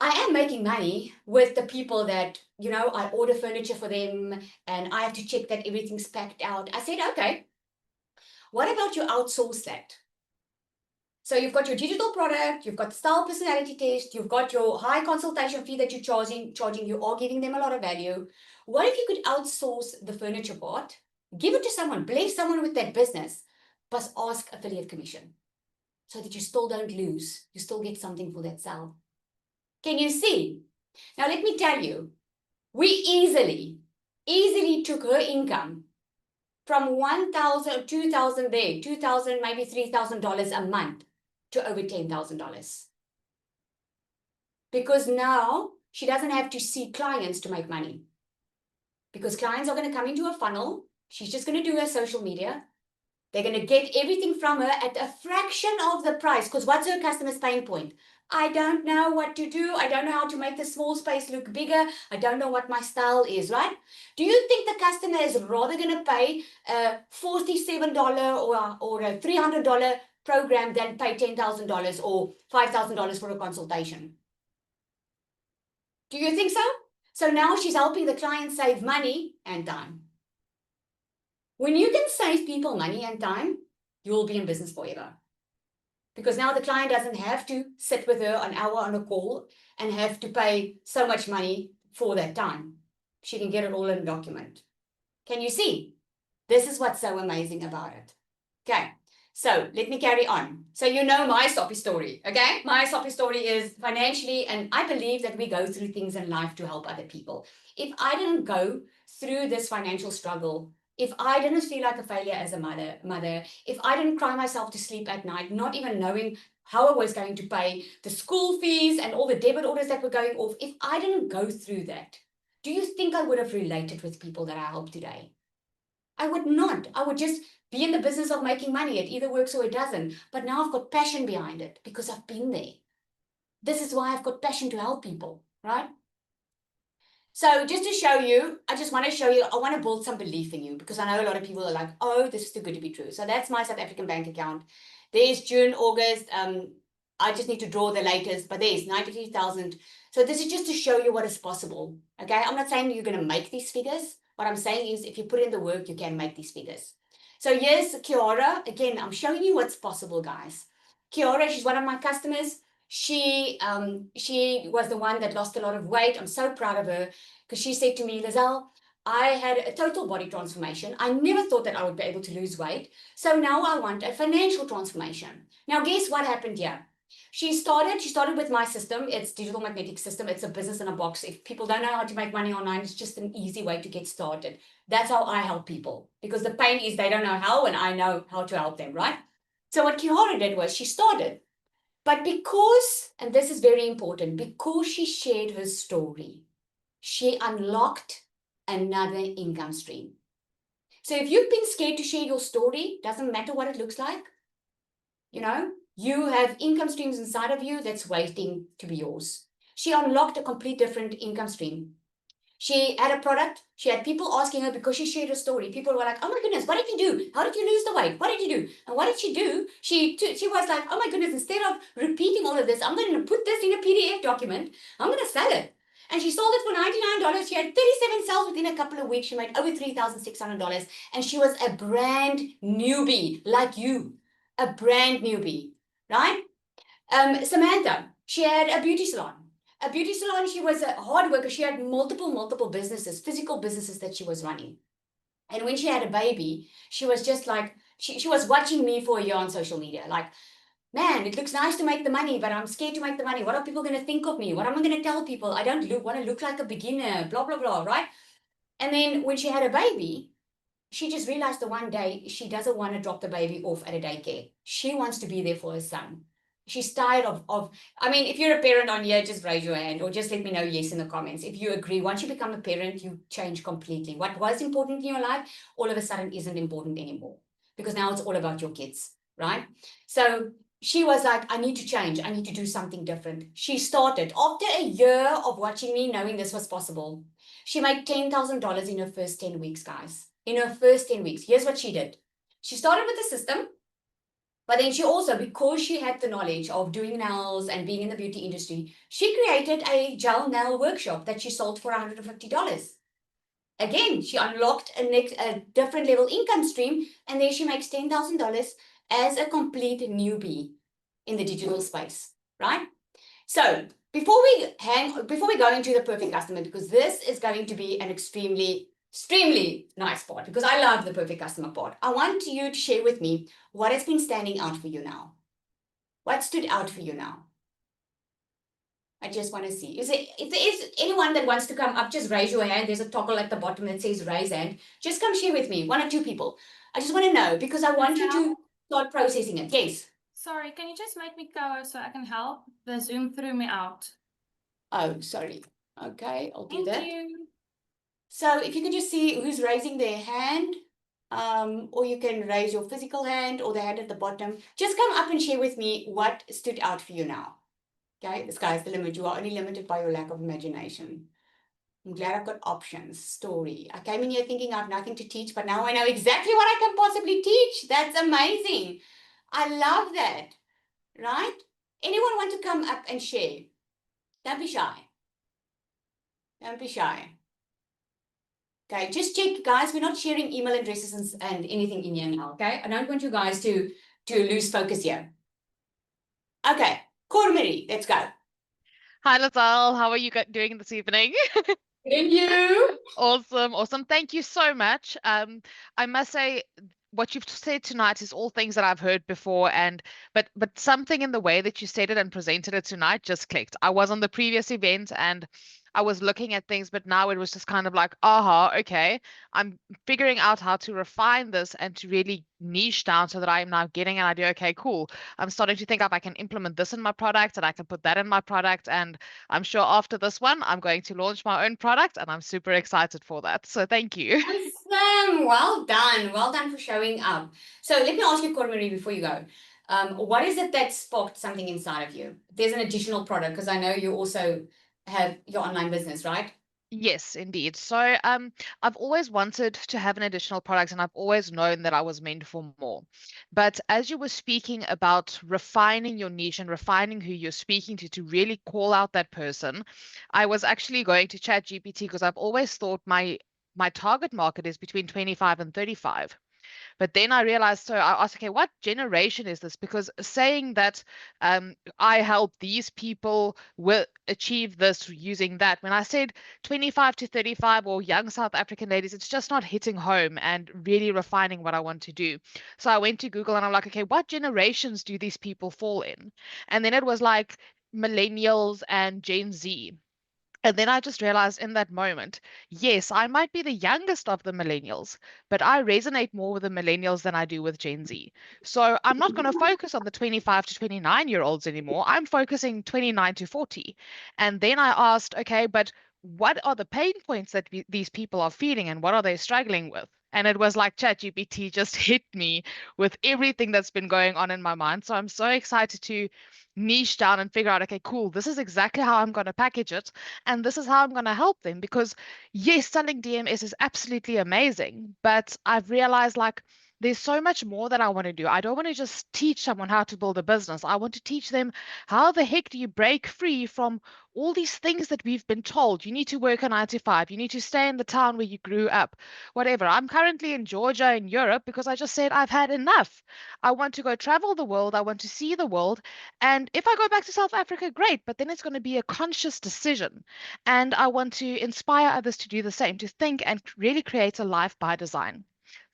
I am making money with the people that, I order furniture for them and I have to check that everything's packed out. I said, okay, what about you outsource that? So you've got your digital product, you've got the style personality test, you've got your high consultation fee that you're charging, you are giving them a lot of value. What if you could outsource the furniture part, give it to someone, bless someone with that business, but ask affiliate commission so that you still don't lose, you still get something for that sale. Can you see? Now let me tell you, we easily took her income from 1,000, 2,000 there, 2,000, maybe $3,000 a month to over $10,000. Because now she doesn't have to see clients to make money. Because clients are going to come into a funnel. She's just going to do her social media. They're going to get everything from her at a fraction of the price. Because what's her customer's pain point? I don't know what to do. I don't know how to make the small space look bigger. I don't know what my style is, right? Do you think the customer is rather going to pay a $47 or a $300 program than pay $10,000 or $5,000 for a consultation? Do you think so? So now she's helping the client save money and time. When you can save people money and time, you will be in business forever. Because now the client doesn't have to sit with her an hour on a call and have to pay so much money for that time. She can get it all in a document. Can you see? This is what's so amazing about it. Okay, so let me carry on. So you know my soppy story, okay? My soppy story is financially, and I believe that we go through things in life to help other people. If I didn't go through this financial struggle, if I didn't feel like a failure as a mother, if I didn't cry myself to sleep at night, not even knowing how I was going to pay the school fees and all the debit orders that were going off, if I didn't go through that, do you think I would have related with people that I help today? I would not. I would just be in the business of making money. It either works or it doesn't. But now I've got passion behind it because I've been there. This is why I've got passion to help people, right? So just to show you, I just want to show you, I want to build some belief in you because I know a lot of people are like, oh, this is too good to be true. So that's my South African bank account. There's June, August. I just need to draw the latest, but there's 93,000. So this is just to show you what is possible. Okay, I'm not saying you're going to make these figures. What I'm saying is if you put in the work, you can make these figures. So here's Kiara. Again, I'm showing you what's possible, guys. Kiara, she's one of my customers. She was the one that lost a lot of weight. I'm so proud of her because she said to me, Lizelle, I had a total body transformation. I never thought that I would be able to lose weight. So now I want a financial transformation. Now, guess what happened here? She started with my system. It's digital magnetic system. It's a business in a box. If people don't know how to make money online, it's just an easy way to get started. That's how I help people because the pain is they don't know how and I know how to help them, right? So what Kiara did was she started. But because, and this is very important, because she shared her story, she unlocked another income stream. So if you've been scared to share your story, doesn't matter what it looks like, you know, you have income streams inside of you that's waiting to be yours. She unlocked a complete different income stream. She had a product. She had people asking her because she shared her story. People were like, oh my goodness, what did you do? How did you lose the weight? What did you do? And what did she do? She was like, oh my goodness, instead of repeating all of this, I'm going to put this in a PDF document. I'm going to sell it. And she sold it for $99. She had 37 sales within a couple of weeks. She made over $3,600. And she was a brand newbie like you, a brand newbie, right? Samantha, she had a beauty salon. She was a hard worker. She had multiple businesses, physical businesses that she was running. And when she had a baby, she was just like, she was watching me for a year on social media. Like, man, it looks nice to make the money, but I'm scared to make the money. What are people going to think of me? What am I going to tell people? I don't want to look like a beginner, blah, blah, blah, right? And then when she had a baby, she just realized the one day she doesn't want to drop the baby off at a daycare. She wants to be there for her son. She's tired of, I mean, if you're a parent on here, just raise your hand or just let me know yes in the comments. If you agree, once you become a parent, you change completely. What was important in your life, all of a sudden isn't important anymore because now it's all about your kids, right? So she was like, I need to change. I need to do something different. She started after a year of watching me, knowing this was possible. She made $10,000 in her first 10 weeks, guys. In her first 10 weeks. Here's what she did. She started with the system. But then she also, because she had the knowledge of doing nails and being in the beauty industry, she created a gel nail workshop that she sold for $150. Again, she unlocked a different level income stream, and there she makes $10,000 as a complete newbie in the digital space, right? So before we go into the perfect customer, because this is going to be an extremely nice part, because I love the perfect customer part. I want you to share with me what has been standing out for you now. What stood out for you now? I just want to see. If there is anyone that wants to come up, just raise your hand. There's a toggle at the bottom that says raise hand. Just come share with me, 1 or 2 people. I just want to know because I want you to start processing it. Yes. Sorry, can you just make me go so I can help? The Zoom threw me out. Oh, sorry. Okay, I'll do Thank that. you. So if you can just see who's raising their hand, or you can raise your physical hand or the hand at the bottom. Just come up and share with me what stood out for you now. Okay, the sky's the limit. You are only limited by your lack of imagination. I'm glad I've got options, story. I came in here thinking I have nothing to teach, but now I know exactly what I can possibly teach. That's amazing. I love that, right? Anyone want to come up and share? Don't be shy. Don't be shy. Okay, just check, guys. We're not sharing email addresses and anything in here now. Okay, I don't want you guys to lose focus here. Okay, Cormarie, let's go. Hi, Lizelle. How are you doing this evening? And you? Awesome, awesome. Thank you so much. I must say, what you've said tonight is all things that I've heard before, but something in the way that you said it and presented it tonight just clicked. I was on the previous event and I was looking at things, but now it was just kind of like, aha, okay. I'm figuring out how to refine this and to really niche down so that I am now getting an idea. Okay, cool. I'm starting to think if I can implement this in my product and I can put that in my product. And I'm sure after this one, I'm going to launch my own product and I'm super excited for that. So thank you. Awesome. Well done. Well done for showing up. So let me ask you, Cormarie, before you go. What is it that sparked something inside of you? There's an additional product because I know you also have your online business, right? Yes, indeed. So, I've always wanted to have an additional product and I've always known that I was meant for more. But as you were speaking about refining your niche and refining who you're speaking to really call out that person, I was actually going to ChatGPT because I've always thought my target market is between 25 and 35. But then I realized, so I asked, okay, what generation is this? Because saying that I help these people will achieve this using that, when I said 25 to 35 or young South African ladies, it's just not hitting home and really refining what I want to do. So I went to Google and I'm like, okay, what generations do these people fall in? And then it was like millennials and Gen Z. And then I just realized in that moment, yes, I might be the youngest of the millennials, but I resonate more with the millennials than I do with Gen Z. So I'm not going to focus on the 25 to 29-year-olds anymore. I'm focusing 29 to 40. And then I asked, okay, but what are the pain points that these people are feeling and what are they struggling with? And it was like ChatGPT just hit me with everything that's been going on in my mind. So I'm so excited to niche down and figure out, okay, cool, this is exactly how I'm going to package it. And this is how I'm going to help them because, yes, selling DMS is absolutely amazing. But I've realized like there's so much more that I want to do. I don't want to just teach someone how to build a business. I want to teach them how the heck do you break free from all these things that we've been told. You need to work a 9 to 5. You need to stay in the town where you grew up, whatever. I'm currently in Georgia in Europe because I just said I've had enough. I want to go travel the world. I want to see the world. And if I go back to South Africa, great. But then it's going to be a conscious decision. And I want to inspire others to do the same, to think and really create a life by design.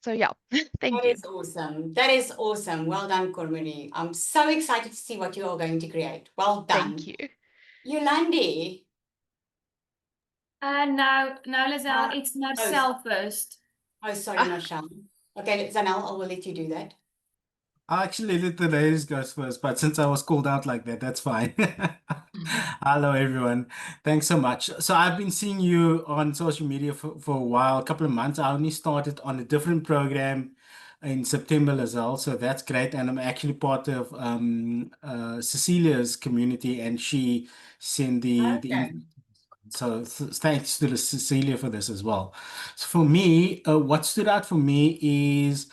So yeah, thank That you. is awesome. That is awesome. Well done, Cormarie. I'm so excited to see what you are going to create. Well done. Thank you. Yolandi. No, Lizelle, Uh, it's Marcel first. Oh, sorry, Marshall. Okay, Zanel, I will let you do that. I actually let the ladies go first, but since I was called out like that, that's fine. Hello, everyone. Thanks so much. So I've been seeing you on social media for a while, a couple of months. I only started on a different program in September as well, so that's great. And I'm actually part of Cecilia's community, and she sent the Okay. so thanks to Cecilia for this as well. So for me, what stood out for me is,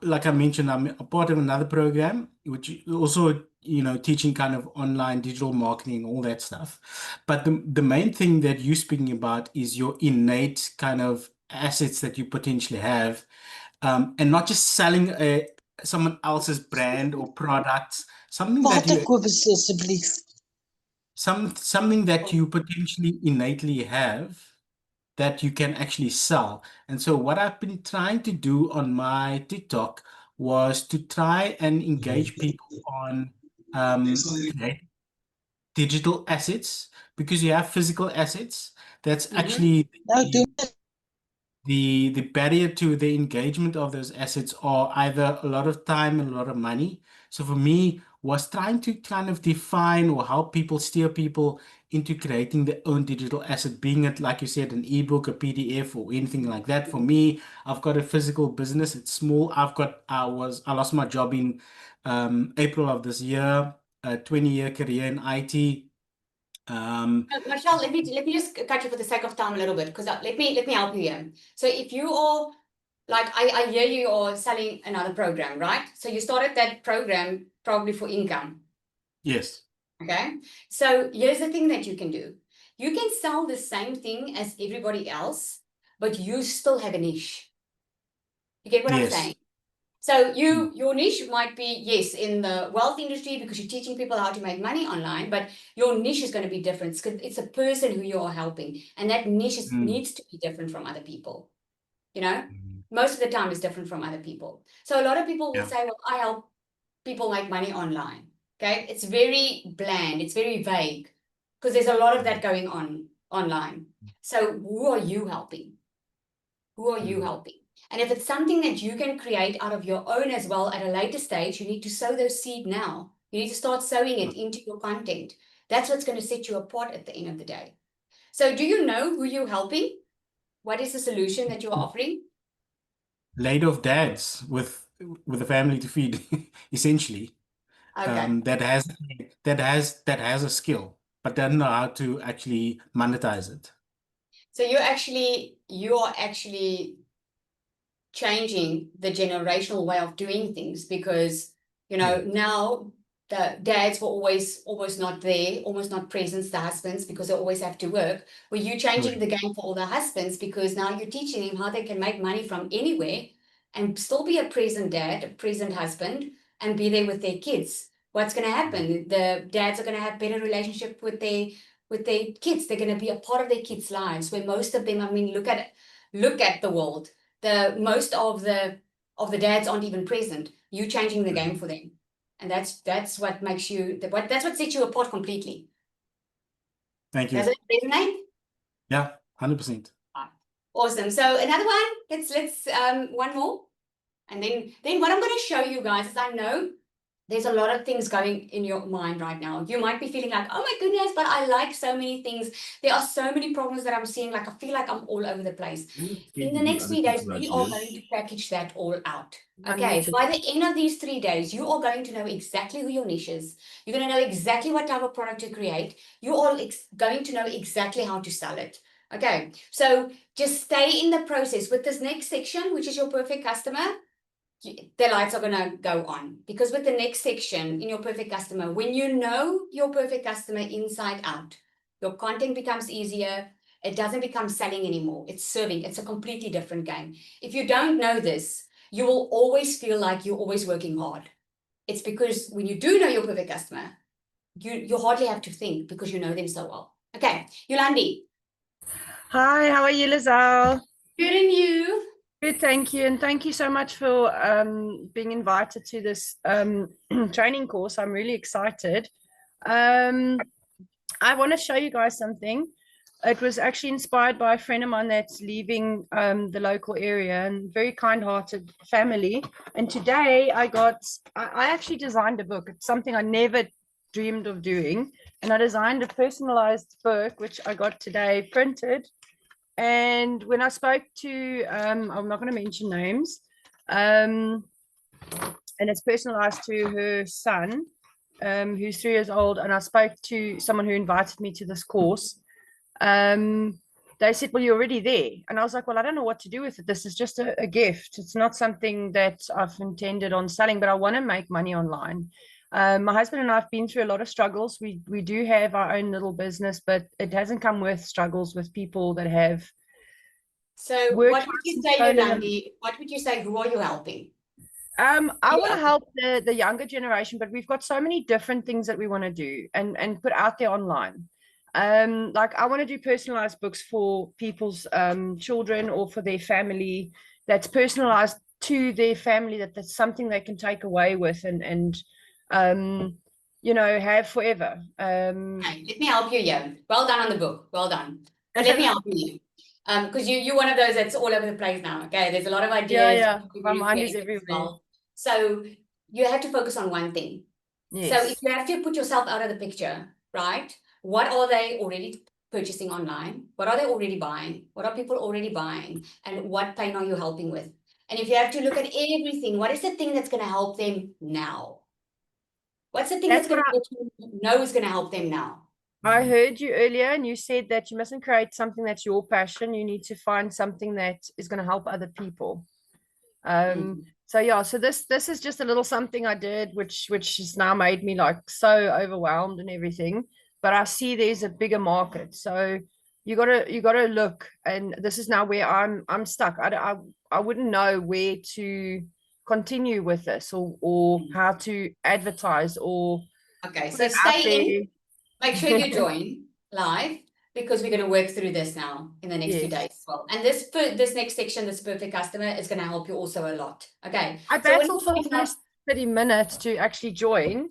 like I mentioned, I'm a part of another program, which also, teaching kind of online digital marketing, all that stuff. But the main thing that you're speaking about is your innate kind of assets that you potentially have, and not just selling someone else's brand or products, something that Water you koop asseblief. something that you potentially innately have that you can actually sell. And so what I've been trying to do on my TikTok was to try and engage people on create digital assets, because you have physical assets. That's actually Nou doen the barrier to the engagement of those assets are either a lot of time and a lot of money. So for me, was trying to kind of define or help people steer people into creating their own digital asset, being it, like you said, an ebook, a PDF, or anything like that. For me, I've got a physical business. It's small. I lost my job in April of this year, a 20-year career in IT. Marshall, let me just cut you for the sake of time a little bit, because let me help you here. So if you are like I hear you are selling another program, right? So you started that program probably for income. Yes. Okay. So here's the thing that you can do. You can sell the same thing as everybody else, but you still have a niche. You get what I'm Yes. saying? So your niche might be, yes, in the wealth industry because you're teaching people how to make money online, but your niche is going to be different. It's a person who you are helping, and that niche needs to be different from other people. You know, most of the time it's different from other people. So a lot of people will Yeah. say, well, I help people make money online. Okay, it's very bland, it's very vague because there's a lot of that going on online. So who are you helping? Who are you helping? And if it's something that you can create out of your own as well at a later stage, you need to sow those seed now. You need to start sowing it into your content. That's what's going to set you apart at the end of the day. So do you know who you're helping? What is the solution that you're offering? Laid off dads with a family to feed, essentially. Okay. That has a skill, but doesn't know how to actually monetize it. So you're actually changing the generational way of doing things because, you know, now the dads were always almost not there, almost not present, the husbands, because they always have to work. Were you changing the game for all the husbands because now you're teaching them how they can make money from anywhere and still be a present dad, a present husband, and be there with their kids? What's going to happen? The dads are going to have better relationship with their kids. They're going to be a part of their kids' lives. Where most of them, I mean, look at the world. Most of the dads aren't even present. You changing the game for them, and that's what makes you that's what sets you apart completely. Thank you. Does it resonate? Yeah, 100%. Awesome. So another one. Let's one more, and then what I'm going to show you guys is, I know there's a lot of things going in your mind right now. You might be feeling like, oh my goodness, but I like so many things. There are so many problems that I'm seeing. Like, I feel like I'm all over the place. In the next 3 days, we are going to package that all out. Okay, by the end of these 3 days, you are going to know exactly who your niche is. You're going to know exactly what type of product to create. You are going to know exactly how to sell it. Okay, so just stay in the process with this next section, which is your perfect customer. The lights are going to go on, because with the next section in your perfect customer, when you know your perfect customer inside out, your content becomes easier. It doesn't become selling anymore. It's serving. It's a completely different game. If you don't know this, you will always feel like you're always working hard. It's because when you do know your perfect customer, you hardly have to think because you know them so well. Okay, Yolandi. Hi, how are you, Lizelle? Good, and you? Good, thank you. And thank you so much for being invited to this training course. I'm really excited. I want to show you guys something. It was actually inspired by a friend of mine that's leaving the local area, and very kind-hearted family. And today I actually designed a book. It's something I never dreamed of doing. And I designed a personalized book, which I got today printed. And when I spoke to, I'm not going to mention names, and it's personalized to her son, who's 3 years old. And I spoke to someone who invited me to this course. They said, well, you're already there. And I was like, well, I don't know what to do with it. This is just a gift. It's not something that I've intended on selling, but I want to make money online. My husband and I have been through a lot of struggles. We do have our own little business, but it hasn't come with struggles with people that have. So what would you say, Yolandi? What would you say? Who are you helping? I want to help the younger generation, but we've got so many different things that we want to do and put out there online. Like, I want to do personalized books for people's children or for their family, that's personalized to their family, that's something they can take away with and you know, have forever. Okay, let me help you here. Well done on the book. Well done. But let me help you. Because you're one of those that's all over the place now. Okay, there's a lot of ideas. Yeah. My mind is everywhere. Well. So you have to focus on one thing. Yes. So if you have to put yourself out of the picture, right? What are they already purchasing online? What are they already buying? What are people already buying? And what pain are you helping with? And if you have to look at everything, what is the thing that's going to help them now? What's the thing that's going to know is going to help them now? I heard you earlier, and you said that you mustn't create something that's your passion. You need to find something that is going to help other people. So yeah, so this is just a little something I did, which has now made me like so overwhelmed and everything. But I see there's a bigger market. So you gotta look, and this is now where I'm stuck. I wouldn't know where to continue with this, or how to advertise or Okay, put so it out stay there. in. Make sure you join live because we're going to work through this now in the next few Yes. days as well. And this next section, this perfect customer, is going to help you also a lot. Okay. I So when battled for the first 30 minutes to actually join.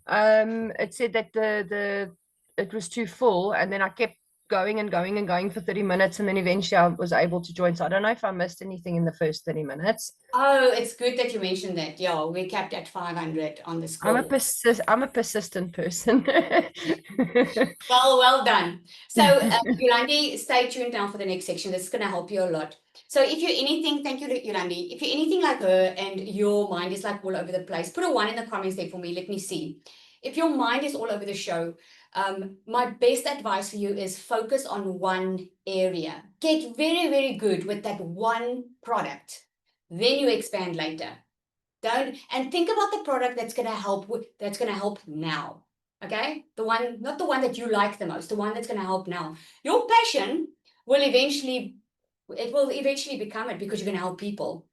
It said that it was too full, and then I kept going and going and going for 30 minutes, and then eventually I was able to join. So I don't know if I missed anything in the first 30 minutes. Oh, it's good that you mentioned that. Yeah, we capped at 500 on the I'm score. I'm a persistent person. Well done. So, Yolandi, stay tuned now for the next section. This is going to help you a lot. So if you're anything, thank you, Yolandi. If you're anything like her and your mind is like all over the place, put a 1 in the comments there for me. Let me see. If your mind is all over the show, my best advice for you is focus on one area. Get very, very good with that one product. Then you expand later. Don't, and think about the product that's going to help now. Okay, the one, not the one that you like the most, the one that's going to help now. Your passion will eventually become it, because you're going to help people.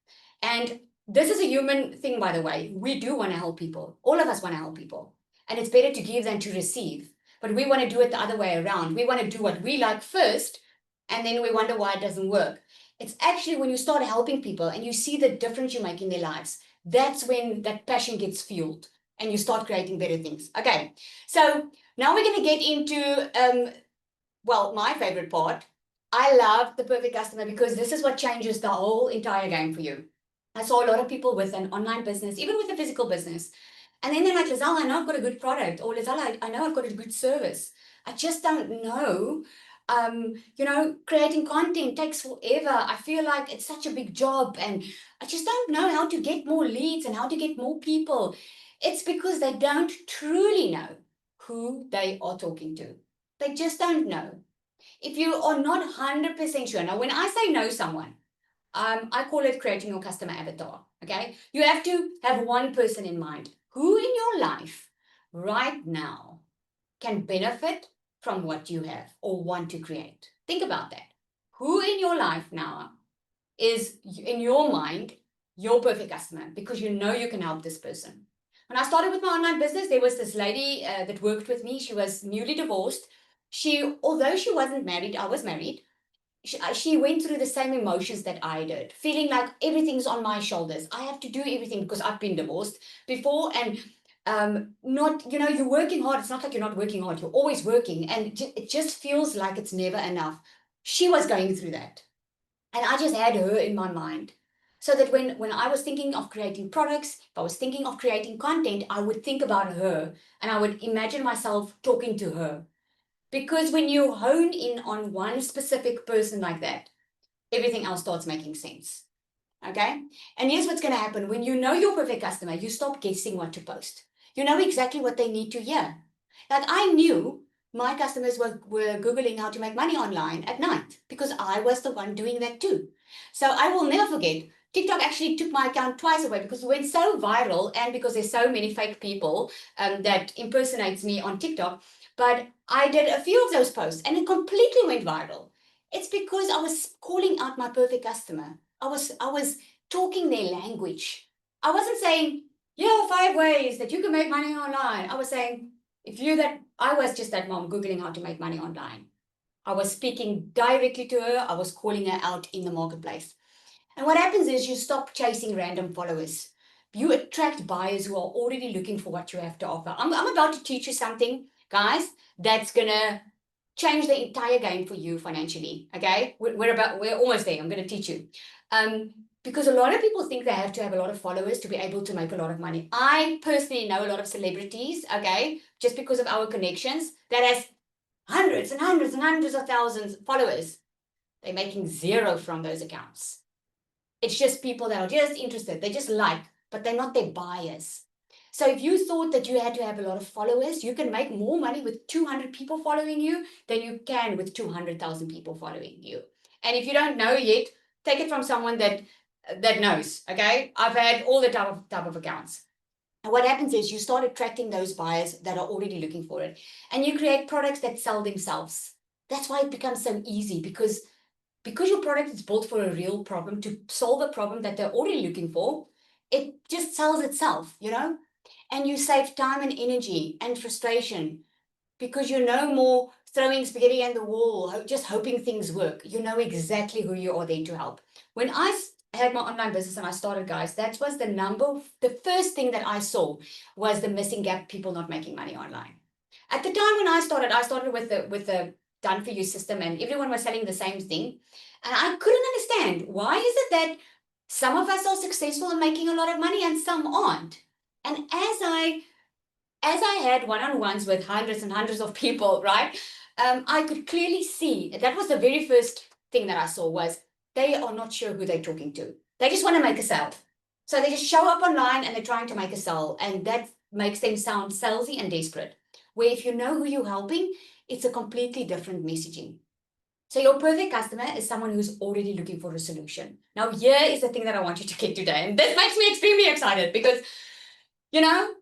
And this is a human thing, by the way. We do want to help people. All of us want to help people, and it's better to give than to receive. But we want to do it the other way around. We want to do what we like first, and then we wonder why it doesn't work. It's actually when you start helping people and you see the difference you make in their lives, that's when that passion gets fueled and you start creating better things. Okay, so now we're going to get into, well, my favorite part. I love the perfect customer because this is what changes the whole entire game for you. I saw a lot of people with an online business, even with a physical business. And then they're like, Lizelle, I know I've got a good product. Or Lizelle, I know I've got a good service. I just don't know. Creating content takes forever. I feel like it's such a big job and I just don't know how to get more leads and how to get more people. It's because they don't truly know who they are talking to. They just don't know. If you are not 100% sure, now when I say know someone, I call it creating your customer avatar, okay? You have to have one person in mind. Who in your life right now can benefit from what you have or want to create? Think about that. Who in your life now is, in your mind, your perfect customer, because you know you can help this person? When I started with my online business, there was this lady that worked with me. She was newly divorced. Although she wasn't married, I was married. She went through the same emotions that I did, feeling like everything's on my shoulders. I have to do everything because I've been divorced before, and not, you're working hard. It's not like you're not working hard. You're always working, and it just feels like it's never enough. She was going through that, and I just had her in my mind, so that when I was thinking of creating products, if I was thinking of creating content, I would think about her, and I would imagine myself talking to her. Because when you hone in on one specific person like that, everything else starts making sense. Okay? And here's what's going to happen. When you know your perfect customer, you stop guessing what to post. You know exactly what they need to hear. Like I knew my customers were Googling how to make money online at night because I was the one doing that too. So I will never forget, TikTok actually took my account twice away because it went so viral, and because there's so many fake people that impersonates me on TikTok. But I did a few of those posts and it completely went viral. It's because I was calling out my perfect customer. I was talking their language. I wasn't saying, here are 5 ways that you can make money online. I was saying, I was just that mom Googling how to make money online. I was speaking directly to her. I was calling her out in the marketplace. And what happens is you stop chasing random followers. You attract buyers who are already looking for what you have to offer. I'm about to teach you something, guys, that's going to change the entire game for you financially. Okay, we're almost there. I'm going to teach you. Because a lot of people think they have to have a lot of followers to be able to make a lot of money. I personally know a lot of celebrities, okay, just because of our connections, that has hundreds and hundreds and hundreds of thousands of followers. They're making zero from those accounts. It's just people that are just interested. They just like, but they're not their buyers. So if you thought that you had to have a lot of followers, you can make more money with 200 people following you than you can with 200,000 people following you. And if you don't know yet, take it from someone that knows, okay? I've had all the type of accounts. And what happens is you start attracting those buyers that are already looking for it. And you create products that sell themselves. That's why it becomes so easy, because your product is built for a real problem, to solve a problem that they're already looking for. It just sells itself, you know, and you save time and energy and frustration, because you're no more throwing spaghetti at the wall, just hoping things work. You know exactly who you are there to help. When I had my online business and I started, guys, that was the first thing that I saw was the missing gap, people not making money online. At the time when I started with the done for you system, and everyone was selling the same thing. And I couldn't understand, why is it that some of us are successful and making a lot of money and some aren't? And as I had one-on-ones with hundreds and hundreds of people, right, I could clearly see that was the very first thing that I saw, was they are not sure who they're talking to. They just want to make a sale. So they just show up online and they're trying to make a sale, and that makes them sound salesy and desperate. Where if you know who you're helping, it's a completely different messaging. So your perfect customer is someone who's already looking for a solution. Now, here is the thing that I want you to get today. And this makes me extremely excited, because, you know,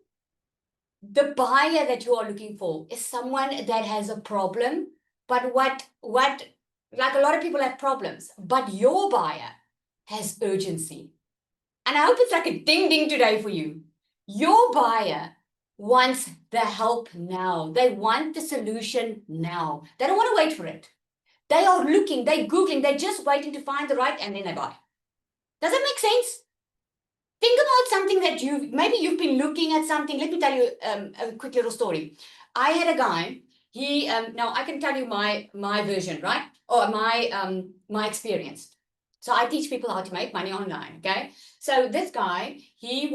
the buyer that you are looking for is someone that has a problem, but what like a lot of people have problems, but your buyer has urgency. And I hope it's like a ding ding today for you. Your buyer wants the help now. They want the solution now. They don't want to wait for it. They are looking, they're Googling, they're just waiting to find the right, and then they buy. Does that make sense? Think about something that maybe you've been looking at something. Let me tell you a quick little story. I had a guy, now I can tell you my version, right? Or my experience. So I teach people how to make money online, okay? So this guy, he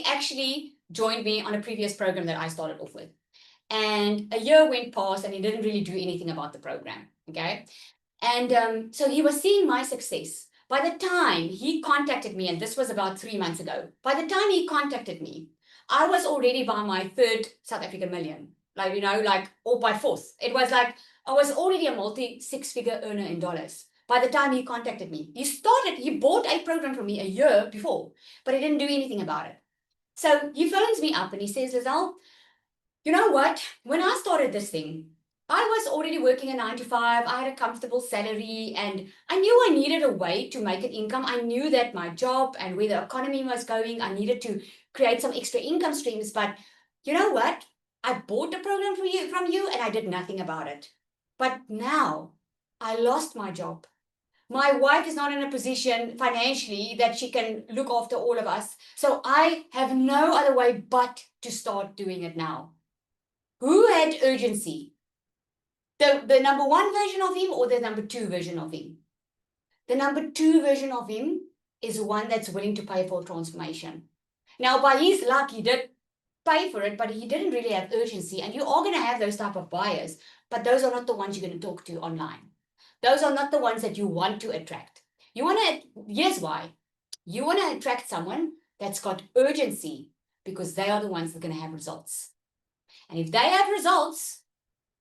actually joined me on a previous program that I started off with. And a year went past and he didn't really do anything about the program, okay? And so he was seeing my success. By the time he contacted me, and this was about 3 months ago, by the time he contacted me, I was already by my third South African million, like, you know, like, or by fourth. It was like, I was already a multi-six-figure earner in dollars. By the time he contacted me, he bought a program from me a year before, but he didn't do anything about it. So he phones me up and he says, Lizelle, you know what? When I started this thing, I was already working a 9 to 5. I had a comfortable salary and I knew I needed a way to make an income. I knew that my job and where the economy was going, I needed to create some extra income streams. But you know what? I bought the program from you and I did nothing about it. But now I lost my job. My wife is not in a position financially that she can look after all of us. So I have no other way but to start doing it now. Who had urgency? The number 1 version of him or the number 2 version of him? The number 2 version of him is one that's willing to pay for transformation. Now, by his luck, he did pay for it, but he didn't really have urgency. And you are going to have those type of buyers, but those are not the ones you're going to talk to online. Those are not the ones that you want to attract. Here's why. You want to attract someone that's got urgency, because they are the ones that are going to have results. And if they have results,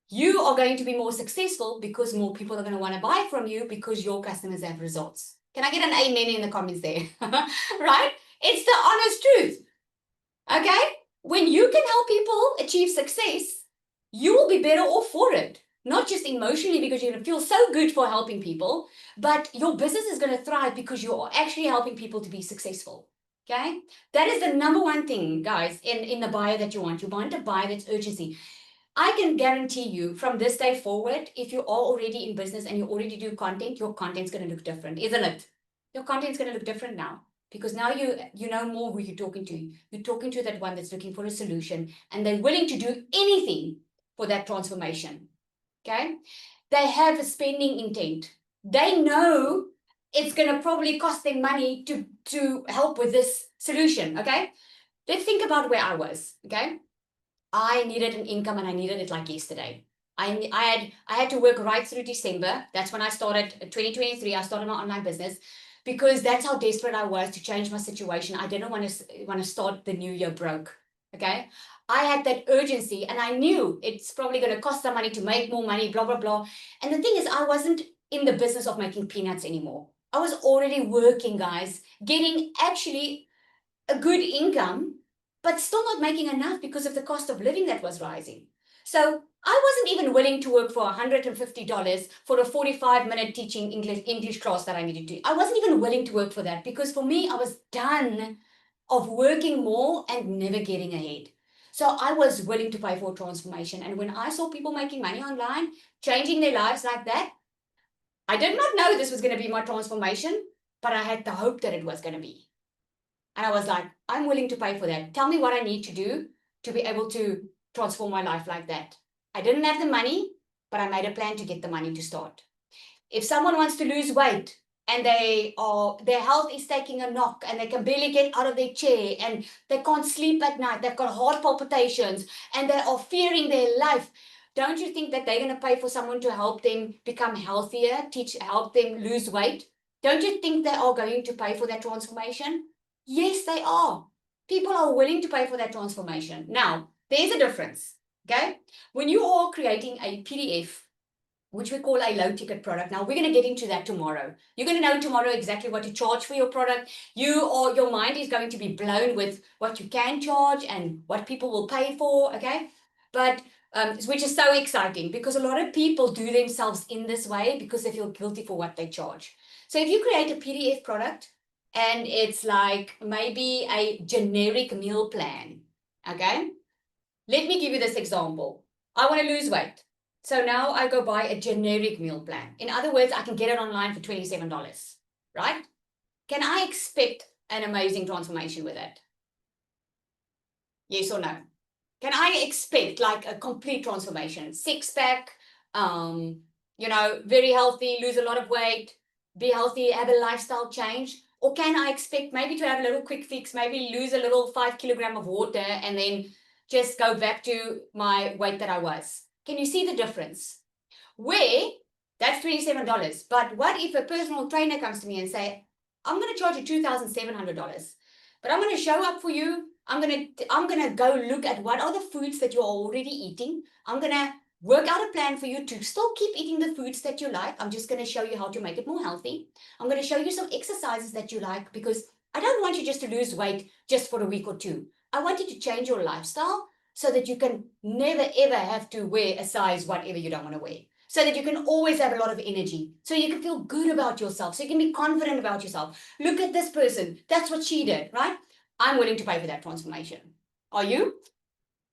you are going to be more successful, because more people are going to want to buy from you because your customers have results. Can I get an amen in the comments there? Right? It's the honest truth. Okay? When you can help people achieve success, you will be better off for it. Not just emotionally because you're going to feel so good for helping people, but your business is going to thrive because you're actually helping people to be successful. Okay? That is the number 1 thing, guys, in the buyer that you want. You want a buyer that's urgency. I can guarantee you from this day forward, if you are already in business and you already do content, your content's going to look different, isn't it? Your content's going to look different now, because now you know more who you're talking to. You're talking to that one that's looking for a solution and they're willing to do anything for that transformation. Okay? They have a spending intent. They know it's going to probably cost them money to help with this solution. Okay? Let's think about where I was. Okay? I needed an income and I needed it like yesterday. I had to work right through December. That's when I started 2023. I started my online business because that's how desperate I was to change my situation. I didn't want to start the new year broke. Okay. I had that urgency and I knew it's probably going to cost some money to make more money, blah, blah, blah. And the thing is, I wasn't in the business of making peanuts anymore. I was already working, guys, getting actually a good income, but still not making enough because of the cost of living that was rising. So I wasn't even willing to work for $150 for a 45-minute teaching English class that I needed to. I wasn't even willing to work for that because for me, I was done of working more and never getting ahead. So I was willing to pay for transformation. And when I saw people making money online, changing their lives like that, I did not know this was going to be my transformation, but I had the hope that it was going to be. And I was like, I'm willing to pay for that. Tell me what I need to do to be able to transform my life like that. I didn't have the money, but I made a plan to get the money to start. If someone wants to lose weight and their health is taking a knock and they can barely get out of their chair and they can't sleep at night, they've got heart palpitations and they are fearing their life, don't you think that they're going to pay for someone to help them become healthier, help them lose weight? Don't you think they are going to pay for that transformation? Yes, they are. People are willing to pay for that transformation. Now, there's a difference, okay? When you are creating a PDF, which we call a low ticket product. Now, we're going to get into that tomorrow. You're going to know tomorrow exactly what to charge for your product. Your mind is going to be blown with what you can charge and what people will pay for, okay? But which is so exciting because a lot of people do themselves in this way because they feel guilty for what they charge. So if you create a PDF product and it's like maybe a generic meal plan, okay? Let me give you this example. I want to lose weight. So now I go buy a generic meal plan. In other words, I can get it online for $27, right? Can I expect an amazing transformation with it? Yes or no? Can I expect like a complete transformation? Six-pack, very healthy, lose a lot of weight, be healthy, have a lifestyle change? Or can I expect maybe to have a little quick fix, maybe lose a little 5 kilograms of water and then just go back to my weight that I was? Can you see the difference? Where that's $27. But what if a personal trainer comes to me and say, I'm going to charge you $2,700, but I'm going to show up for you. I'm going to go look at what are the foods that you're already eating. I'm going to work out a plan for you to still keep eating the foods that you like. I'm just going to show you how to make it more healthy. I'm going to show you some exercises that you like because I don't want you just to lose weight just for a week or two. I want you to change your lifestyle so that you can never ever have to wear a size whatever you don't want to wear. So that you can always have a lot of energy. So you can feel good about yourself. So you can be confident about yourself. Look at this person. That's what she did, right? I'm willing to pay for that transformation. Are you?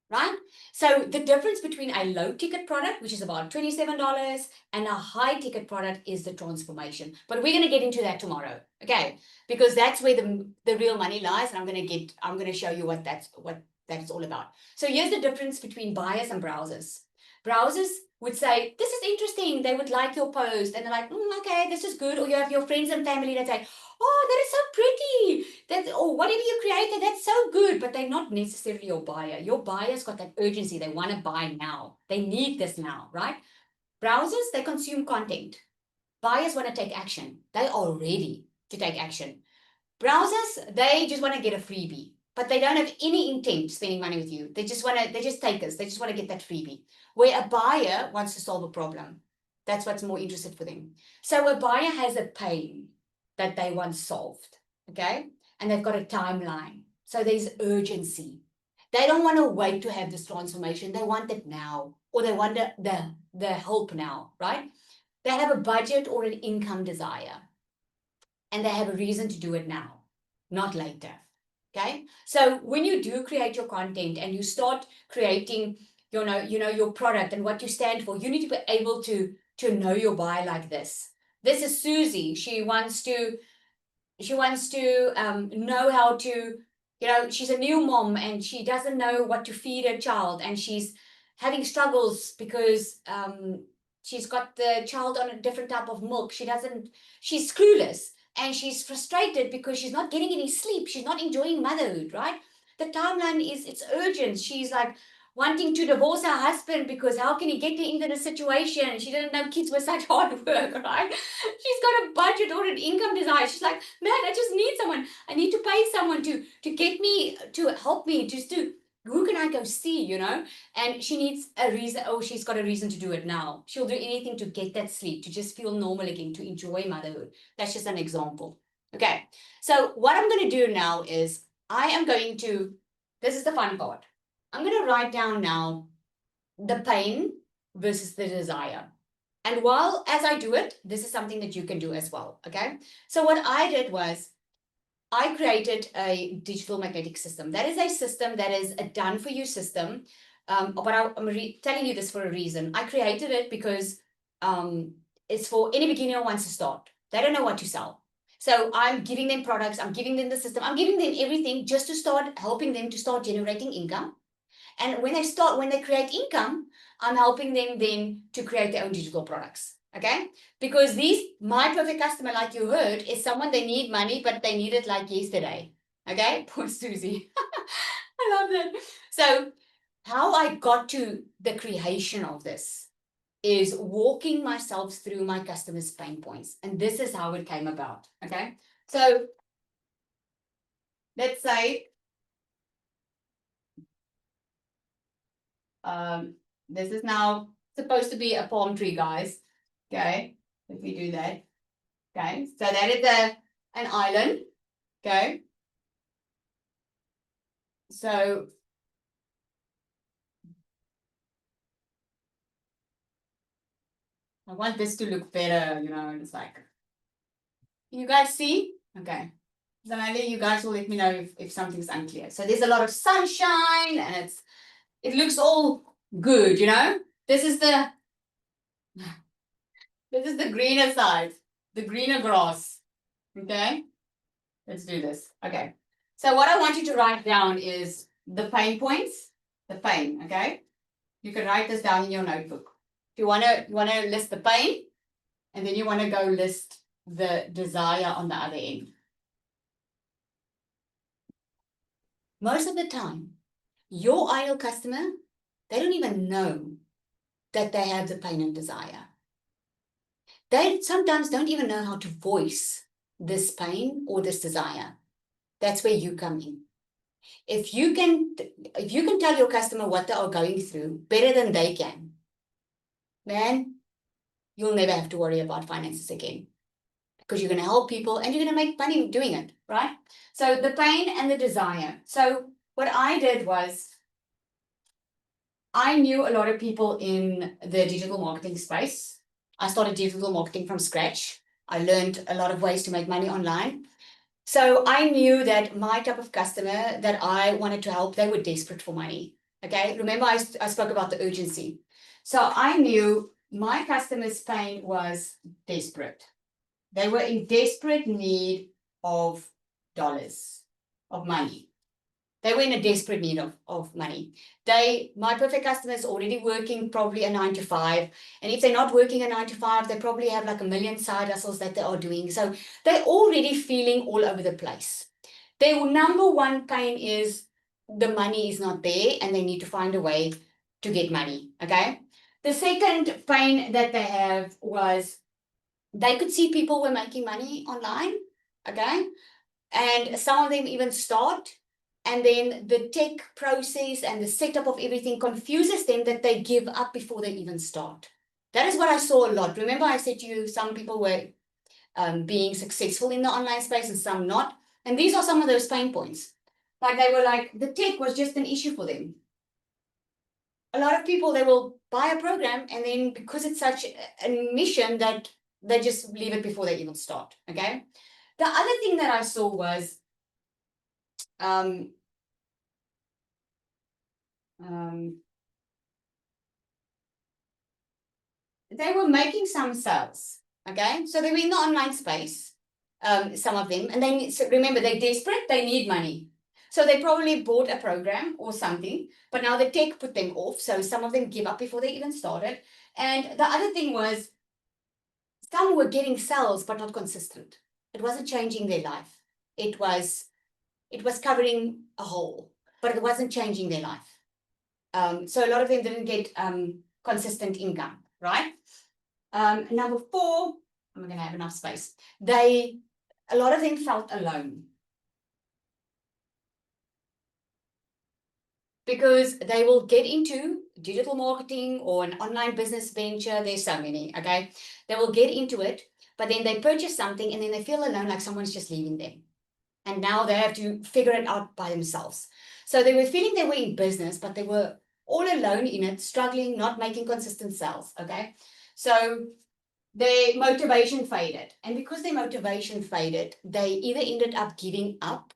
Right? So the difference between a low ticket product, which is about $27, and a high ticket product is the transformation. But we're going to get into that tomorrow. Okay? Because that's where the real money lies. And I'm going to show you what that's all about. So here's the difference between buyers and browsers. Browsers would say, this is interesting. They would like your post. And they're like, okay, this is good. Or you have your friends and family that say, oh, that is so pretty. Or whatever you created, that's so good. But they're not necessarily your buyer. Your buyer's got that urgency. They want to buy now. They need this now, right? Browsers, they consume content. Buyers want to take action. They are ready to take action. Browsers, they just want to get a freebie. But they don't have any intent spending money with you. They're just takers. They just want to get that freebie. Where a buyer wants to solve a problem. That's what's more interested for them. So a buyer has a pain that they want solved, okay? And they've got a timeline. So there's urgency. They don't want to wait to have this transformation. They want it now, or they want the help now, right? They have a budget or an income desire, and they have a reason to do it now, not later. Okay, so when you do create your content and you start creating, your product and what you stand for, you need to be able to know your buyer like this. This is Susie. She wants to know how to, she's a new mom and she doesn't know what to feed her child, and she's having struggles because she's got the child on a different type of milk. She's clueless. And she's frustrated because she's not getting any sleep. She's not enjoying motherhood, right? The timeline it's urgent. She's like wanting to divorce her husband because how can he get her into the situation? She didn't know kids were such hard work, right? She's got a budget or an income desire. She's like, man, I just need someone. I need to pay someone to get me, to help me, who can I go see, And she needs a reason. Oh, she's got a reason to do it now. She'll do anything to get that sleep, to just feel normal again, to enjoy motherhood. That's just an example. Okay. So what I'm going to do now is this is the fun part. I'm going to write down now the pain versus the desire. And while as I do it, this is something that you can do as well. Okay. So what I did was I created a digital magnetic system. That is a system that is a done for you system. I'm telling you this for a reason. I created it because it's for any beginner who wants to start. They don't know what to sell. So I'm giving them products, I'm giving them the system, I'm giving them everything just to start helping them to start generating income. And when they create income, I'm helping them then to create their own digital products. Okay. Because my perfect customer, like you heard, is someone they need money, but they need it like yesterday. Okay. Poor Susie. I love that. So how I got to the creation of this is walking myself through my customers' pain points. And this is how it came about. Okay. So let's say, this is now supposed to be a palm tree, guys. Okay, if we do that. Okay, so that is an island. Okay. So I want this to look better, it's like, you guys see? Okay. So maybe you guys will let me know if something's unclear. So there's a lot of sunshine and it looks all good, This is the greener side, the greener grass. Okay. Let's do this. Okay. So what I want you to write down is the pain points, the pain. Okay. You can write this down in your notebook. If you want to list the pain, and then you want to go list the desire on the other end. Most of the time, your ideal customer, they don't even know that they have the pain and desire. They sometimes don't even know how to voice this pain or this desire. That's where you come in. If you can tell your customer what they are going through better than they can, man, you'll never have to worry about finances again, because you're going to help people and you're going to make money doing it, right? So the pain and the desire. So what I did was, I knew a lot of people in the digital marketing space. I started digital marketing from scratch. I learned a lot of ways to make money online. So I knew that my type of customer that I wanted to help, they were desperate for money. Okay. Remember I spoke about the urgency. So I knew my customer's pain was desperate. They were in desperate need of dollars, of money. They were in a desperate need of money. My perfect customer is already working probably a 9 to 5. And if they're not working a 9 to 5, they probably have like a million side hustles that they are doing. So they're already feeling all over the place. Their number one pain is the money is not there and they need to find a way to get money. Okay. The second pain that they have was they could see people were making money online. Okay. And some of them even start. And then the tech process and the setup of everything confuses them that they give up before they even start. That is what I saw a lot. Remember I said to you, some people were being successful in the online space and some not. And these are some of those pain points. Like they were like, the tech was just an issue for them. A lot of people, they will buy a program and then because it's such a mission that they just leave it before they even start. Okay. The other thing that I saw was, they were making some sales. Okay. So they were in the online space, some of them, and then remember they're desperate, they need money. So they probably bought a program or something, but now the tech put them off. So some of them give up before they even started. And the other thing was, some were getting sales, but not consistent. It wasn't changing their life. It was covering a hole, but it wasn't changing their life. So a lot of them didn't get consistent income, right? Number 4, I'm going to have enough space. A lot of them felt alone. Because they will get into digital marketing or an online business venture. There's so many, okay? They will get into it, but then they purchase something and then they feel alone, like someone's just leaving them. And now they have to figure it out by themselves. So they were feeling they were in business, but they were all alone in it, struggling, not making consistent sales. Okay. So their motivation faded. And because their motivation faded, they either ended up giving up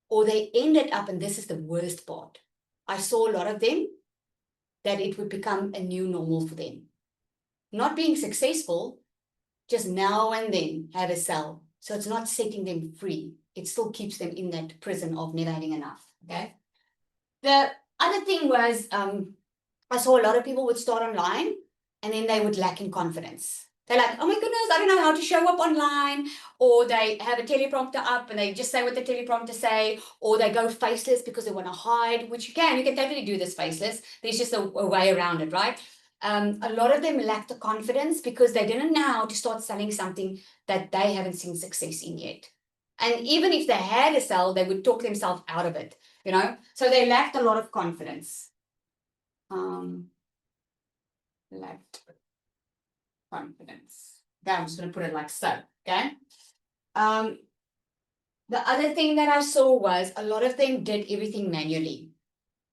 or they ended up, and this is the worst part, I saw a lot of them that it would become a new normal for them. Not being successful, just now and then have a sell. So it's not setting them free. It still keeps them in that prison of never having enough. Okay. The other thing was, I saw a lot of people would start online and then they would lack in confidence. They're like, oh my goodness, I don't know how to show up online. Or they have a teleprompter up and they just say what the teleprompter say. Or they go faceless because they want to hide, which you can totally do this faceless. There's just a way around it, right? A lot of them lack the confidence because they didn't know how to start selling something that they haven't seen success in yet. And even if they had a sell, they would talk themselves out of it, So they lacked a lot of confidence. Lacked confidence. Okay, I'm just going to put it like so. Okay. The other thing that I saw was a lot of them did everything manually.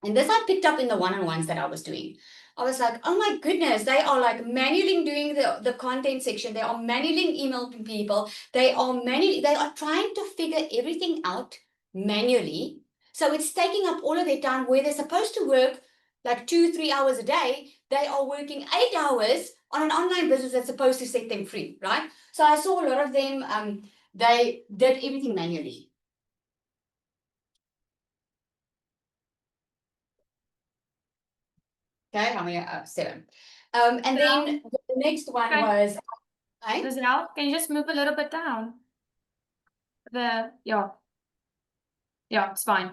And this I picked up in the one-on-ones that I was doing. I was like, oh my goodness, they are like manually doing the content section. They are manually emailing people. They are trying to figure everything out manually. So it's taking up all of their time where they're supposed to work like 2-3 hours a day. They are working 8 hours on an online business that's supposed to set them free, right? So I saw a lot of them, they did everything manually. Okay, how many? 7. And then the next one Okay. was, right? Lizelle, can you just move a little bit down? Yeah, it's fine.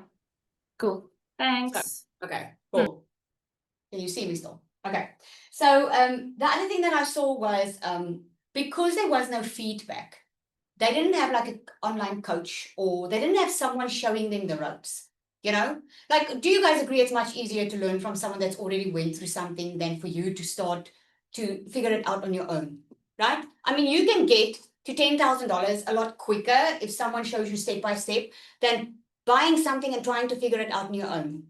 Cool. Thanks. Okay, cool. Can you see me still? Okay. So the other thing that I saw was because there was no feedback, they didn't have like an online coach or they didn't have someone showing them the ropes. Like, do you guys agree it's much easier to learn from someone that's already went through something than for you to start to figure it out on your own, right? I mean, you can get to $10,000 a lot quicker if someone shows you step by step than buying something and trying to figure it out on your own.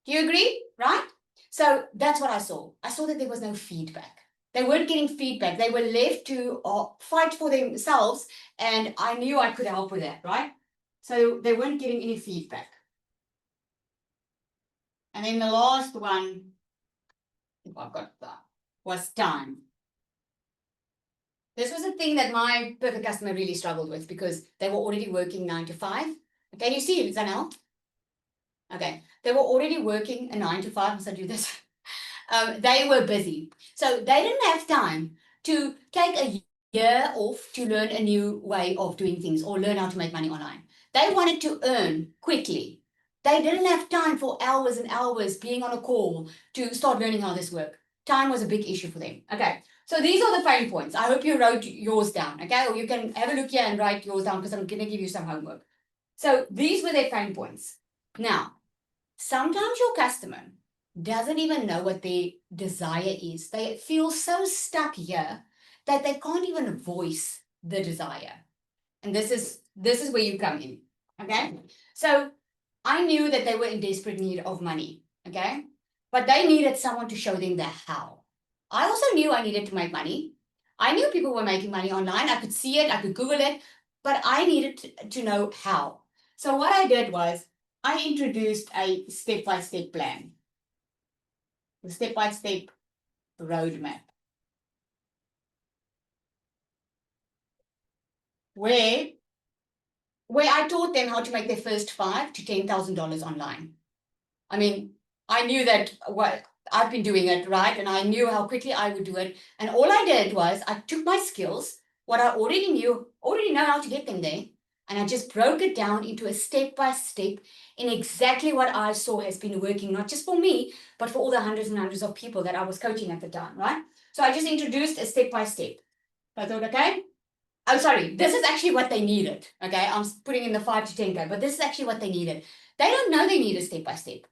Do you agree, right? So that's what I saw. I saw that there was no feedback. They weren't getting feedback. They were left to fight for themselves, and I knew I could help with that, right? So they weren't getting any feedback. And then the last one, if I've got that, was time. This was a thing that my perfect customer really struggled with because they were already working 9 to 5. Can you see it, Zanel? Okay, they were already working a 9 to 5. Must I do this? They were busy. So they didn't have time to take a year off to learn a new way of doing things or learn how to make money online. They wanted to earn quickly. They didn't have time for hours and hours being on a call to start learning how this works. Time was a big issue for them. Okay, so these are the pain points. I hope you wrote yours down, okay? Or you can have a look here and write yours down because I'm going to give you some homework. So these were their pain points. Now, sometimes your customer doesn't even know what their desire is. They feel so stuck here that they can't even voice the desire. And this is where you come in, okay? So I knew that they were in desperate need of money, okay? But they needed someone to show them the how. I also knew I needed to make money. I knew people were making money online. I could see it, I could Google it, but I needed to know how. So what I did was I introduced a step-by-step plan, the step-by-step roadmap, where I taught them how to make their first $5,000 to $10,000 online. I mean, I knew that I've been doing it, right? And I knew how quickly I would do it. And all I did was I took my skills, what I already know how to get them there, and I just broke it down into a step-by-step in exactly what I saw has been working, not just for me, but for all the hundreds and hundreds of people that I was coaching at the time, right? So I just introduced a step-by-step. I thought, okay, I'm sorry, this is actually what they needed, okay? I'm putting in the 5 to 10K, but this is actually what they needed. They don't know they need a step-by-step.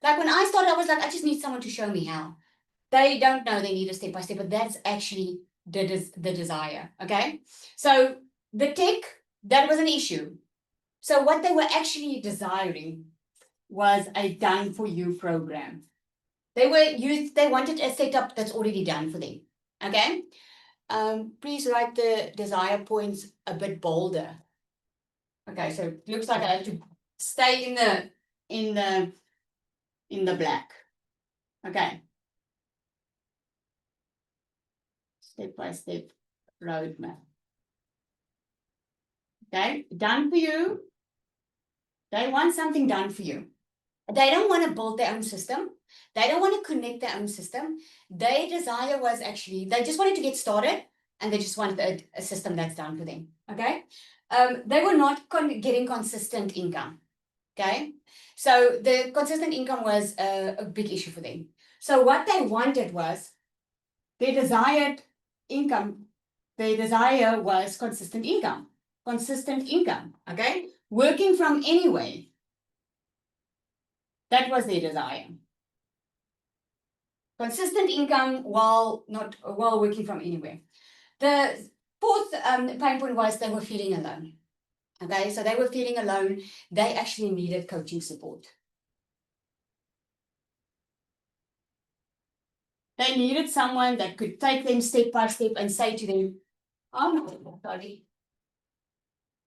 Like when I started, I was like, I just need someone to show me how. They don't know they need a step-by-step, but that's actually the desire, okay? So the tech, that was an issue. So what they were actually desiring was a done for you program. They wanted a setup that's already done for them. Okay. Please write the desire points a bit bolder. Okay, so it looks like I have to stay in the black. Okay. Step by step roadmap. Okay, done for you. They want something done for you. They don't want to build their own system. They don't want to connect their own system. Their desire was actually, they just wanted to get started and they just wanted a system that's done for them. Okay. They were not getting consistent income. Okay. So the consistent income was a big issue for them. So what they wanted was their desired income. Their desire was consistent income. Consistent income. Okay. Working from anywhere. That was their desire. Consistent income while working from anywhere. The fourth pain point was they were feeling alone. Okay, so they were feeling alone. They actually needed coaching support. They needed someone that could take them step by step and say to them, "Oh no, sorry.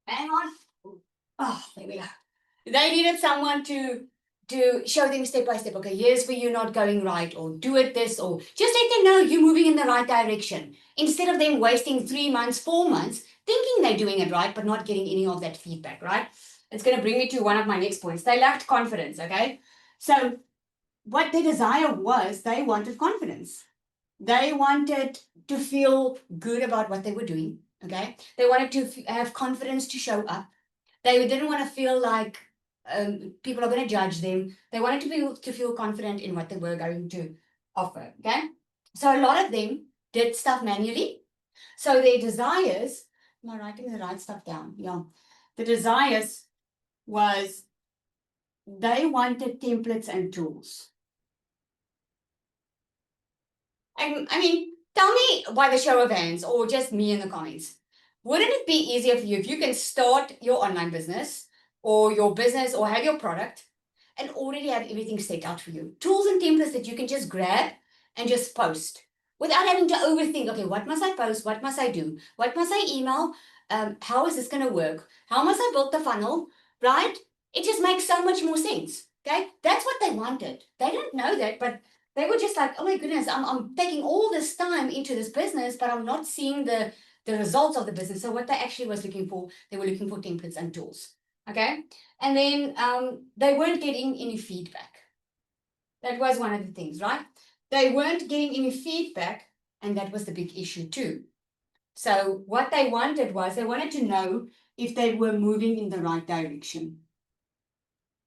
Hang on. Oh, there we go." They needed someone to show them step by step. Okay, here's where you're not going right, or do it this, or just let them know you're moving in the right direction. Instead of them wasting 3 months, 4 months, thinking they're doing it right, but not getting any of that feedback, right? It's going to bring me to one of my next points. They lacked confidence, okay? So what their desire was, they wanted confidence. They wanted to feel good about what they were doing, okay? They wanted to have confidence to show up. They didn't want to feel like people are going to judge them. They wanted to feel confident in what they were going to offer, okay? So a lot of them did stuff manually. So their desires, am I writing the right stuff down? Yeah. The desires was they wanted templates and tools. I mean, tell me by the show of hands or just me in the comments. Wouldn't it be easier for you if you can start your online business or your business or have your product and already have everything set out for you? Tools and templates that you can just grab and just post without having to overthink, okay, what must I post? What must I do? What must I email? How is this going to work? How must I build the funnel? Right? It just makes so much more sense. Okay. That's what they wanted. They didn't know that, but they were just like, oh my goodness, I'm taking all this time into this business, but I'm not seeing the results of the business. So what they actually was looking for, they were looking for templates and tools. Okay. And then they weren't getting any feedback. That was one of the things, right? They weren't getting any feedback, and that was the big issue too. So what they wanted was they wanted to know if they were moving in the right direction.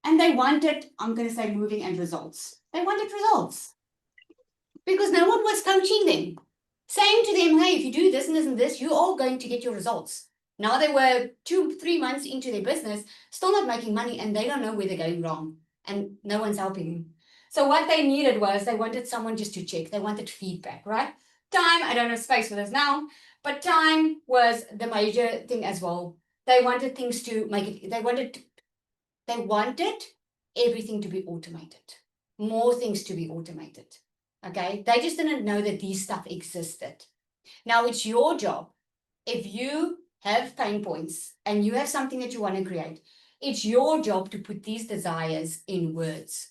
And they wanted, I'm going to say moving and results. They wanted results because no one was coaching them, saying to them, hey, if you do this and this and this, you are going to get your results. Now they were 2-3 months into their business, still not making money, and they don't know where they're going wrong, and no one's helping them. So what they needed was they wanted someone just to check. They wanted feedback, right? Time, I don't have space for this now, but time was the major thing as well. They wanted things to make it, they wanted everything to be automated, more things to be automated. Okay, they just didn't know that these stuff existed. Now it's your job. If you have pain points and you have something that you want to create, it's your job to put these desires in words.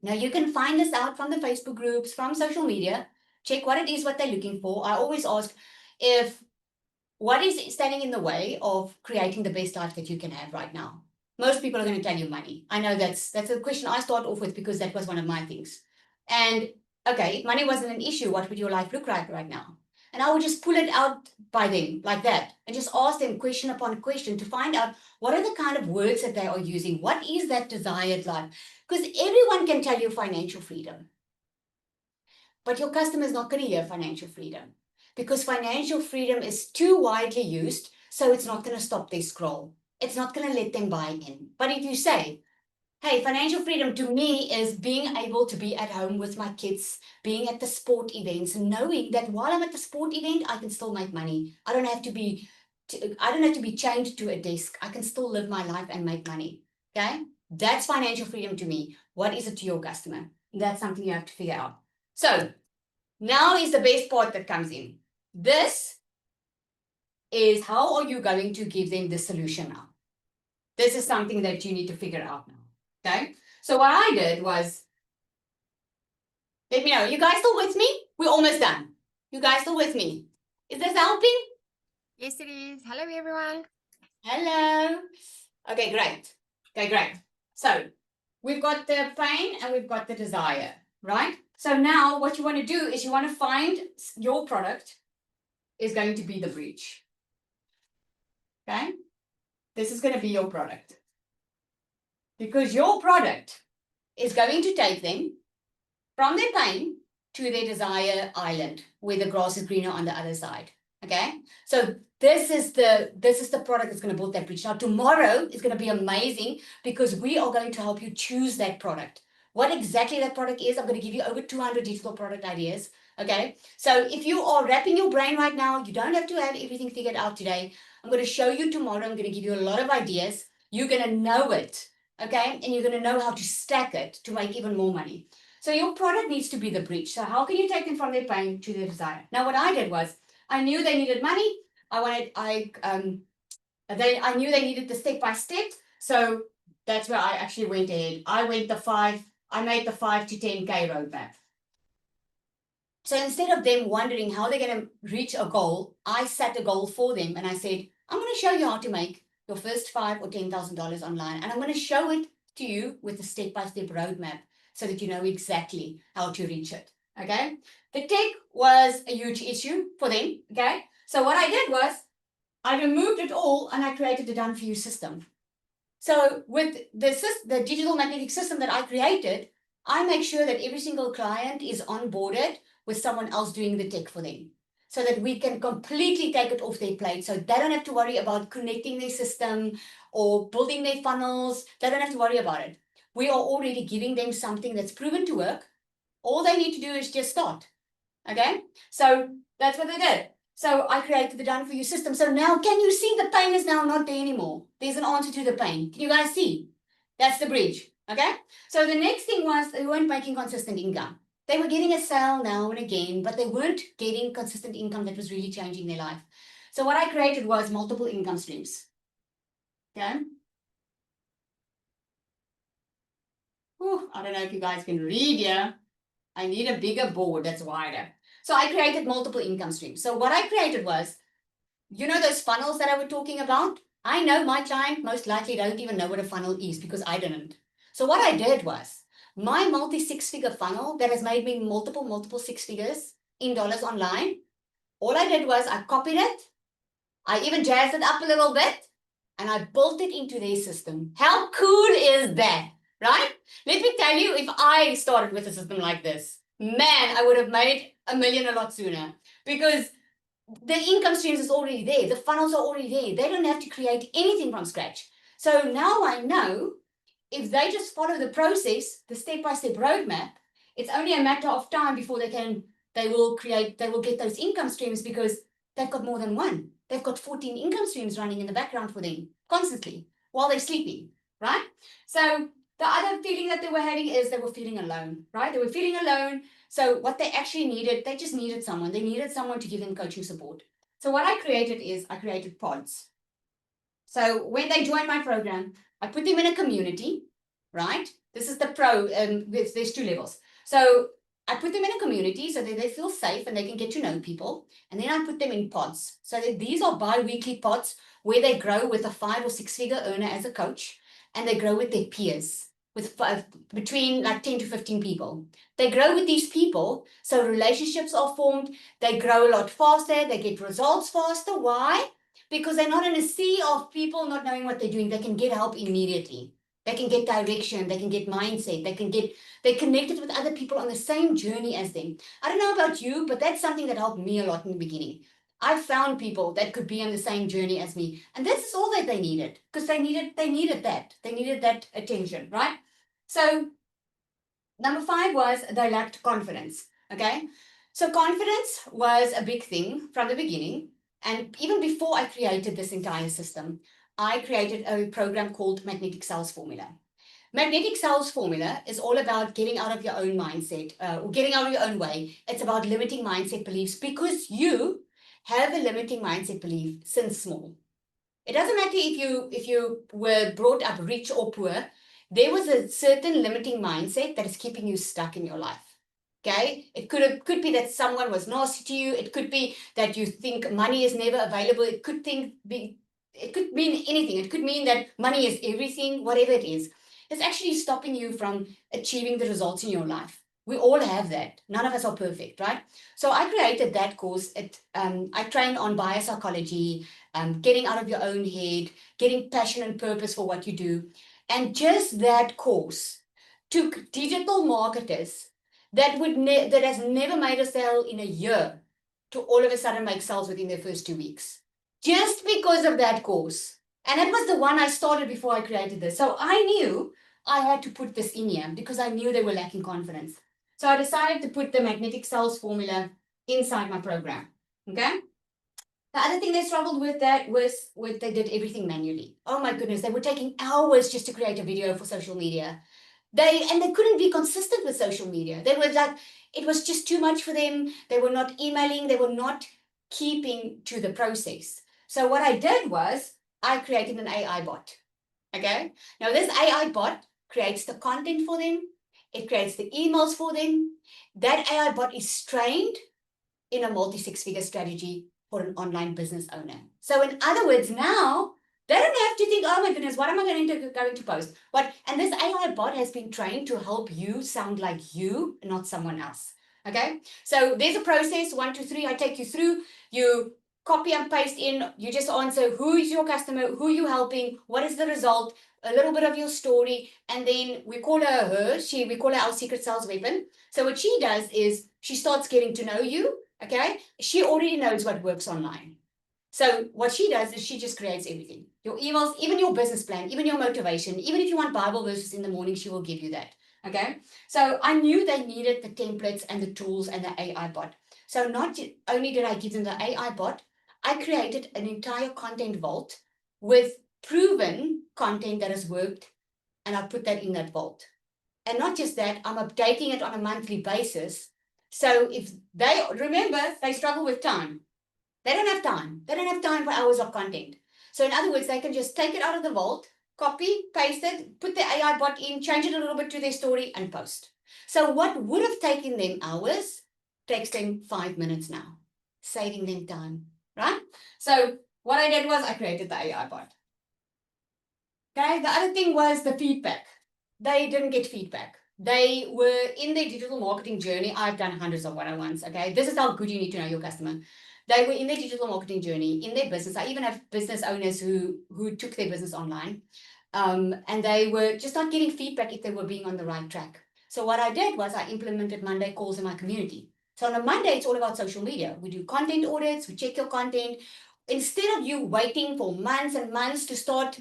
Now you can find this out from the Facebook groups, from social media. Check what it is, what they're looking for. I always ask what is standing in the way of creating the best life that you can have right now. Most people are going to tell you money. I know that's a question I start off with because that was one of my things. And okay, if money wasn't an issue, what would your life look like right now? And I would just pull it out by them like that and just ask them question upon question to find out what are the kind of words that they are using. What is that desired life? Because everyone can tell you financial freedom, but your customer is not going to hear financial freedom because financial freedom is too widely used. So it's not going to stop their scroll. It's not going to let them buy in. But if you say, hey, financial freedom to me is being able to be at home with my kids, being at the sport events, knowing that while I'm at the sport event, I can still make money. I don't have to be chained to a desk. I can still live my life and make money. Okay, That's financial freedom to me. What is it to your customer? That's something you have to figure out. So now is the best part that comes in. This is how are you going to give them the solution now? This is something that you need to figure out now. Okay. So what I did was, let me know. You guys still with me? We're almost done. You guys still with me? Is this helping? Yes, it is. Hello, everyone. Hello. Okay, great. Okay, great. So we've got the pain and we've got the desire, right? So now what you want to do is you want to find your product is going to be the bridge. Okay? This is going to be your product. Because your product is going to take them from their pain to their desire island where the grass is greener on the other side. Okay, so this is the product that's going to build that bridge. Now tomorrow is going to be amazing because we are going to help you choose that product. What exactly that product is, I'm going to give you over 200 digital product ideas. Okay, so if you are wrapping your brain right now, you don't have to have everything figured out today. I'm going to show you tomorrow. I'm going to give you a lot of ideas. You're going to know it. Okay, and you're going to know how to stack it to make even more money. So your product needs to be the bridge. So how can you take them from their pain to their desire? Now what I did was, I knew they needed money. I knew they needed the step by step. So that's where I actually went ahead. I made the 5 to 10K roadmap. So instead of them wondering how they're going to reach a goal, I set a goal for them and I said, I'm going to show you how to make your first $5,000 or $10,000 online. And I'm going to show it to you with a step-by-step roadmap so that you know exactly how to reach it. Okay. The tech was a huge issue for them. Okay. So what I did was I removed it all and I created a done for you system. So with the digital magnetic system that I created, I make sure that every single client is onboarded with someone else doing the tech for them so that we can completely take it off their plate. So they don't have to worry about connecting their system or building their funnels. They don't have to worry about it. We are already giving them something that's proven to work. All they need to do is just start. Okay, so that's what they did. So I created the done for you system. So now can you see the pain is now not there anymore? There's an answer to the pain. Can you guys see? That's the bridge. Okay, so the next thing was they weren't making consistent income. They were getting a sale now and again, but they weren't getting consistent income that was really changing their life. So what I created was multiple income streams. Okay. Whew, I don't know if you guys can read here. I need a bigger board that's wider. So I created multiple income streams. So what I created was, you know those funnels that I was talking about? I know my client most likely don't even know what a funnel is because I didn't. So what I did was, my multi-six-figure funnel that has made me multiple six figures in dollars online, all I did was I copied it, I even jazzed it up a little bit, and I built it into their system. How cool is that? Right? Let me tell you, if I started with a system like this, man, I would have made $1 million a lot sooner because the income streams is already there. The funnels are already there. They don't have to create anything from scratch. So now I know if they just follow the process, the step-by-step roadmap, it's only a matter of time before they will get those income streams because they've got more than one. They've got 14 income streams running in the background for them constantly while they're sleeping, right? So the other feeling that they were having is they were feeling alone, right? They were feeling alone. So what they actually needed, they just needed someone. They needed someone to give them coaching support. So what I created is I created pods. So when they join my program, I put them in a community, right? This is the pro, there's 2 levels. So I put them in a community so that they feel safe and they can get to know people. And then I put them in pods. So that these are bi-weekly pods where they grow with a 5 or 6 figure earner as a coach. And they grow with their peers, with between like 10 to 15 people. They grow with these people, so relationships are formed. They grow a lot faster. They get results faster. Why? Because they're not in a sea of people not knowing what they're doing. They can get help immediately. They can get direction. They can get mindset. They're connected with other people on the same journey as them. I don't know about you, but that's something that helped me a lot in the beginning. I found people that could be on the same journey as me. And this is all that they needed because they needed that attention, right? So number 5 was they lacked confidence. Okay. So confidence was a big thing from the beginning. And even before I created this entire system, I created a program called Magnetic Sales Formula. Magnetic sales formula is all about getting out of your own mindset or getting out of your own way. It's about limiting mindset beliefs because you have a limiting mindset belief since small. It doesn't matter if you were brought up rich or poor. There was a certain limiting mindset that is keeping you stuck in your life. Okay, it could be that someone was nasty to you. It could be that you think money is never available. It could mean anything. It could mean that money is everything. Whatever it is, it's actually stopping you from achieving the results in your life. We all have that. None of us are perfect, right? So I created that course. I train on biopsychology, getting out of your own head, getting passion and purpose for what you do, and just that course took digital marketers that has never made a sale in a year to all of a sudden make sales within their first 2 weeks, just because of that course. And it was the one I started before I created this. So I knew I had to put this in here because I knew they were lacking confidence. So I decided to put the magnetic sales formula inside my program. Okay. The other thing they struggled with that was they did everything manually. Oh my goodness, they were taking hours just to create a video for social media. They couldn't be consistent with social media. They were like, it was just too much for them. They were not emailing. They were not keeping to the process. So what I did was I created an AI bot. Okay. Now this AI bot creates the content for them. It creates the emails for them. That AI bot is trained in a multi-six-figure strategy for an online business owner. So in other words, now they don't have to think, oh my goodness, what am I going to post? And this AI bot has been trained to help you sound like you, not someone else. Okay. So there's a process, 1, 2, 3. I take you through. You copy and paste in. You just answer who is your customer, who are you helping, what is the result, a little bit of your story, and then we call her. We call her our secret sales weapon. So what she does is she starts getting to know you. Okay. She already knows what works online. So what she does is she just creates everything. Your emails, even your business plan, even your motivation, even if you want Bible verses in the morning, she will give you that. Okay. So I knew they needed the templates and the tools and the AI bot. So not only did I give them the AI bot, I created an entire content vault with proven content that has worked, and I put that in that vault. And not just that, I'm updating it on a monthly basis. So if they struggle with time. They don't have time. They don't have time for hours of content. So in other words, they can just take it out of the vault, copy, paste it, put the AI bot in, change it a little bit to their story and post. So what would have taken them hours takes them 5 minutes now, saving them time, right? So what I did was I created the AI bot. Okay, the other thing was the feedback. They didn't get feedback. They were in their digital marketing journey. I've done hundreds of one-on-ones. Okay, this is how good you need to know your customer. They were in their digital marketing journey, in their business. I even have business owners who took their business online, and they were just not getting feedback if they were being on the right track. So what I did was I implemented Monday calls in my community. So on a Monday, it's all about social media. We do content audits. We check your content. Instead of you waiting for months and months to start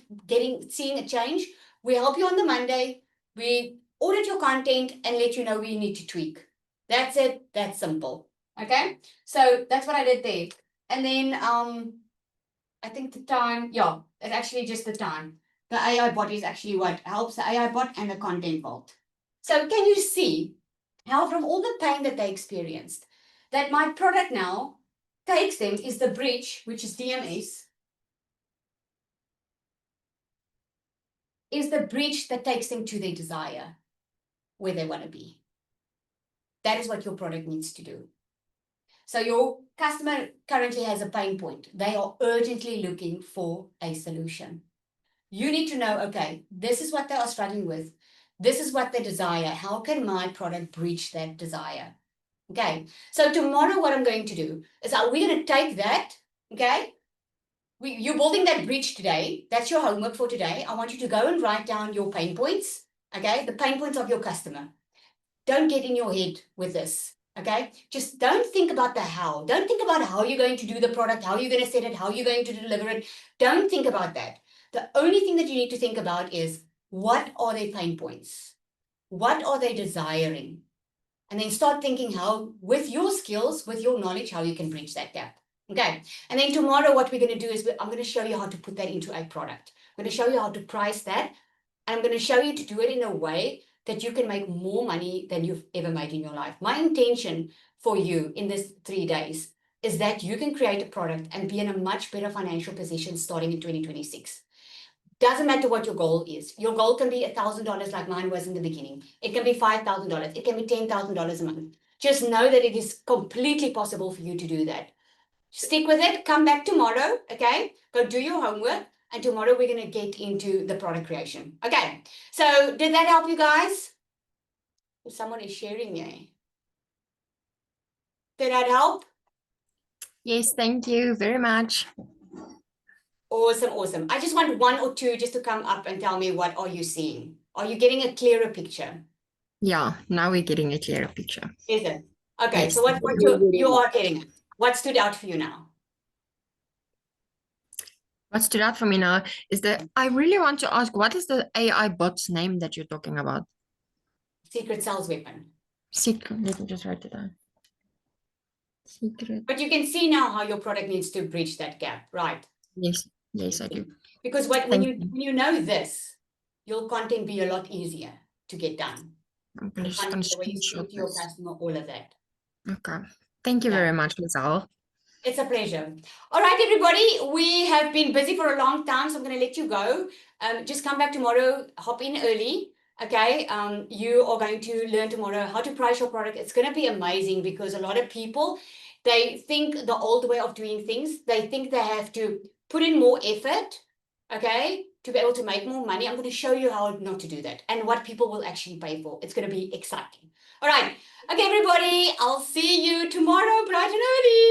seeing a change, we help you on the Monday. We audit your content and let you know where you need to tweak. That's it. That's simple. Okay, so that's what I did there. And then I think the time, yeah, it's actually just the time. The AI bot is actually what helps the AI bot and the content vault. So can you see how from all the pain that they experienced, that my product now takes them is the bridge, which is DMS, is the bridge that takes them to their desire, where they want to be. That is what your product needs to do. So your customer currently has a pain point. They are urgently looking for a solution. You need to know, okay, this is what they are struggling with. This is what they desire. How can my product bridge that desire? Okay, so tomorrow what I'm going to do is we're going to take that, okay? You're building that bridge today. That's your homework for today. I want you to go and write down your pain points, okay? The pain points of your customer. Don't get in your head with this. Okay, just don't think about the how. Don't think about how you're going to do the product, how you're going to set it, how you're going to deliver it. Don't think about that. The only thing that you need to think about is what are their pain points? What are they desiring? And then start thinking how, with your skills, with your knowledge, how you can bridge that gap. Okay, and then tomorrow what we're going to do is I'm going to show you how to put that into a product. I'm going to show you how to price that And I'm going to show you to do it in a way that you can make more money than you've ever made in your life. My intention for you in this 3 days is that you can create a product and be in a much better financial position starting in 2026. Doesn't matter what your goal is. Your goal can be $1,000 like mine was in the beginning. It can be $5,000. It can be $10,000 a month. Just know that it is completely possible for you to do that. Stick with it. Come back tomorrow. Okay. Go do your homework. And tomorrow we're going to get into the product creation. Okay. So did that help you guys? Someone is sharing here. Did that help? Yes, thank you very much. Awesome, awesome. I just want one or two just to come up and tell me, what are you seeing? Are you getting a clearer picture? Yeah, now we're getting a clearer picture. Is it? Okay, Yes. so what you are getting it. What stood out for you now? What stood out for me now is that I really want to ask, what is the AI bot's name that you're talking about? Secret sales weapon. Secret, let me just write it down. Secret. But you can see now how your product needs to bridge that gap, right? Yes, yes, I do. Because when Thank you know this, your content be a lot easier to get done. I'm The just going to way you speak screenshot to your this. customer, all of that. Okay. Thank you Yeah. very much, Lizelle. It's a pleasure. All right, everybody, we have been busy for a long time, so I'm going to let you go. Just come back tomorrow, hop in early. Okay, you are going to learn tomorrow how to price your product. It's going to be amazing because a lot of people, they think the old way of doing things. They think they have to put in more effort, okay, to be able to make more money. I'm going to show you how not to do that and what people will actually pay for. It's going to be exciting. All right. Okay, everybody, I'll see you tomorrow bright and early.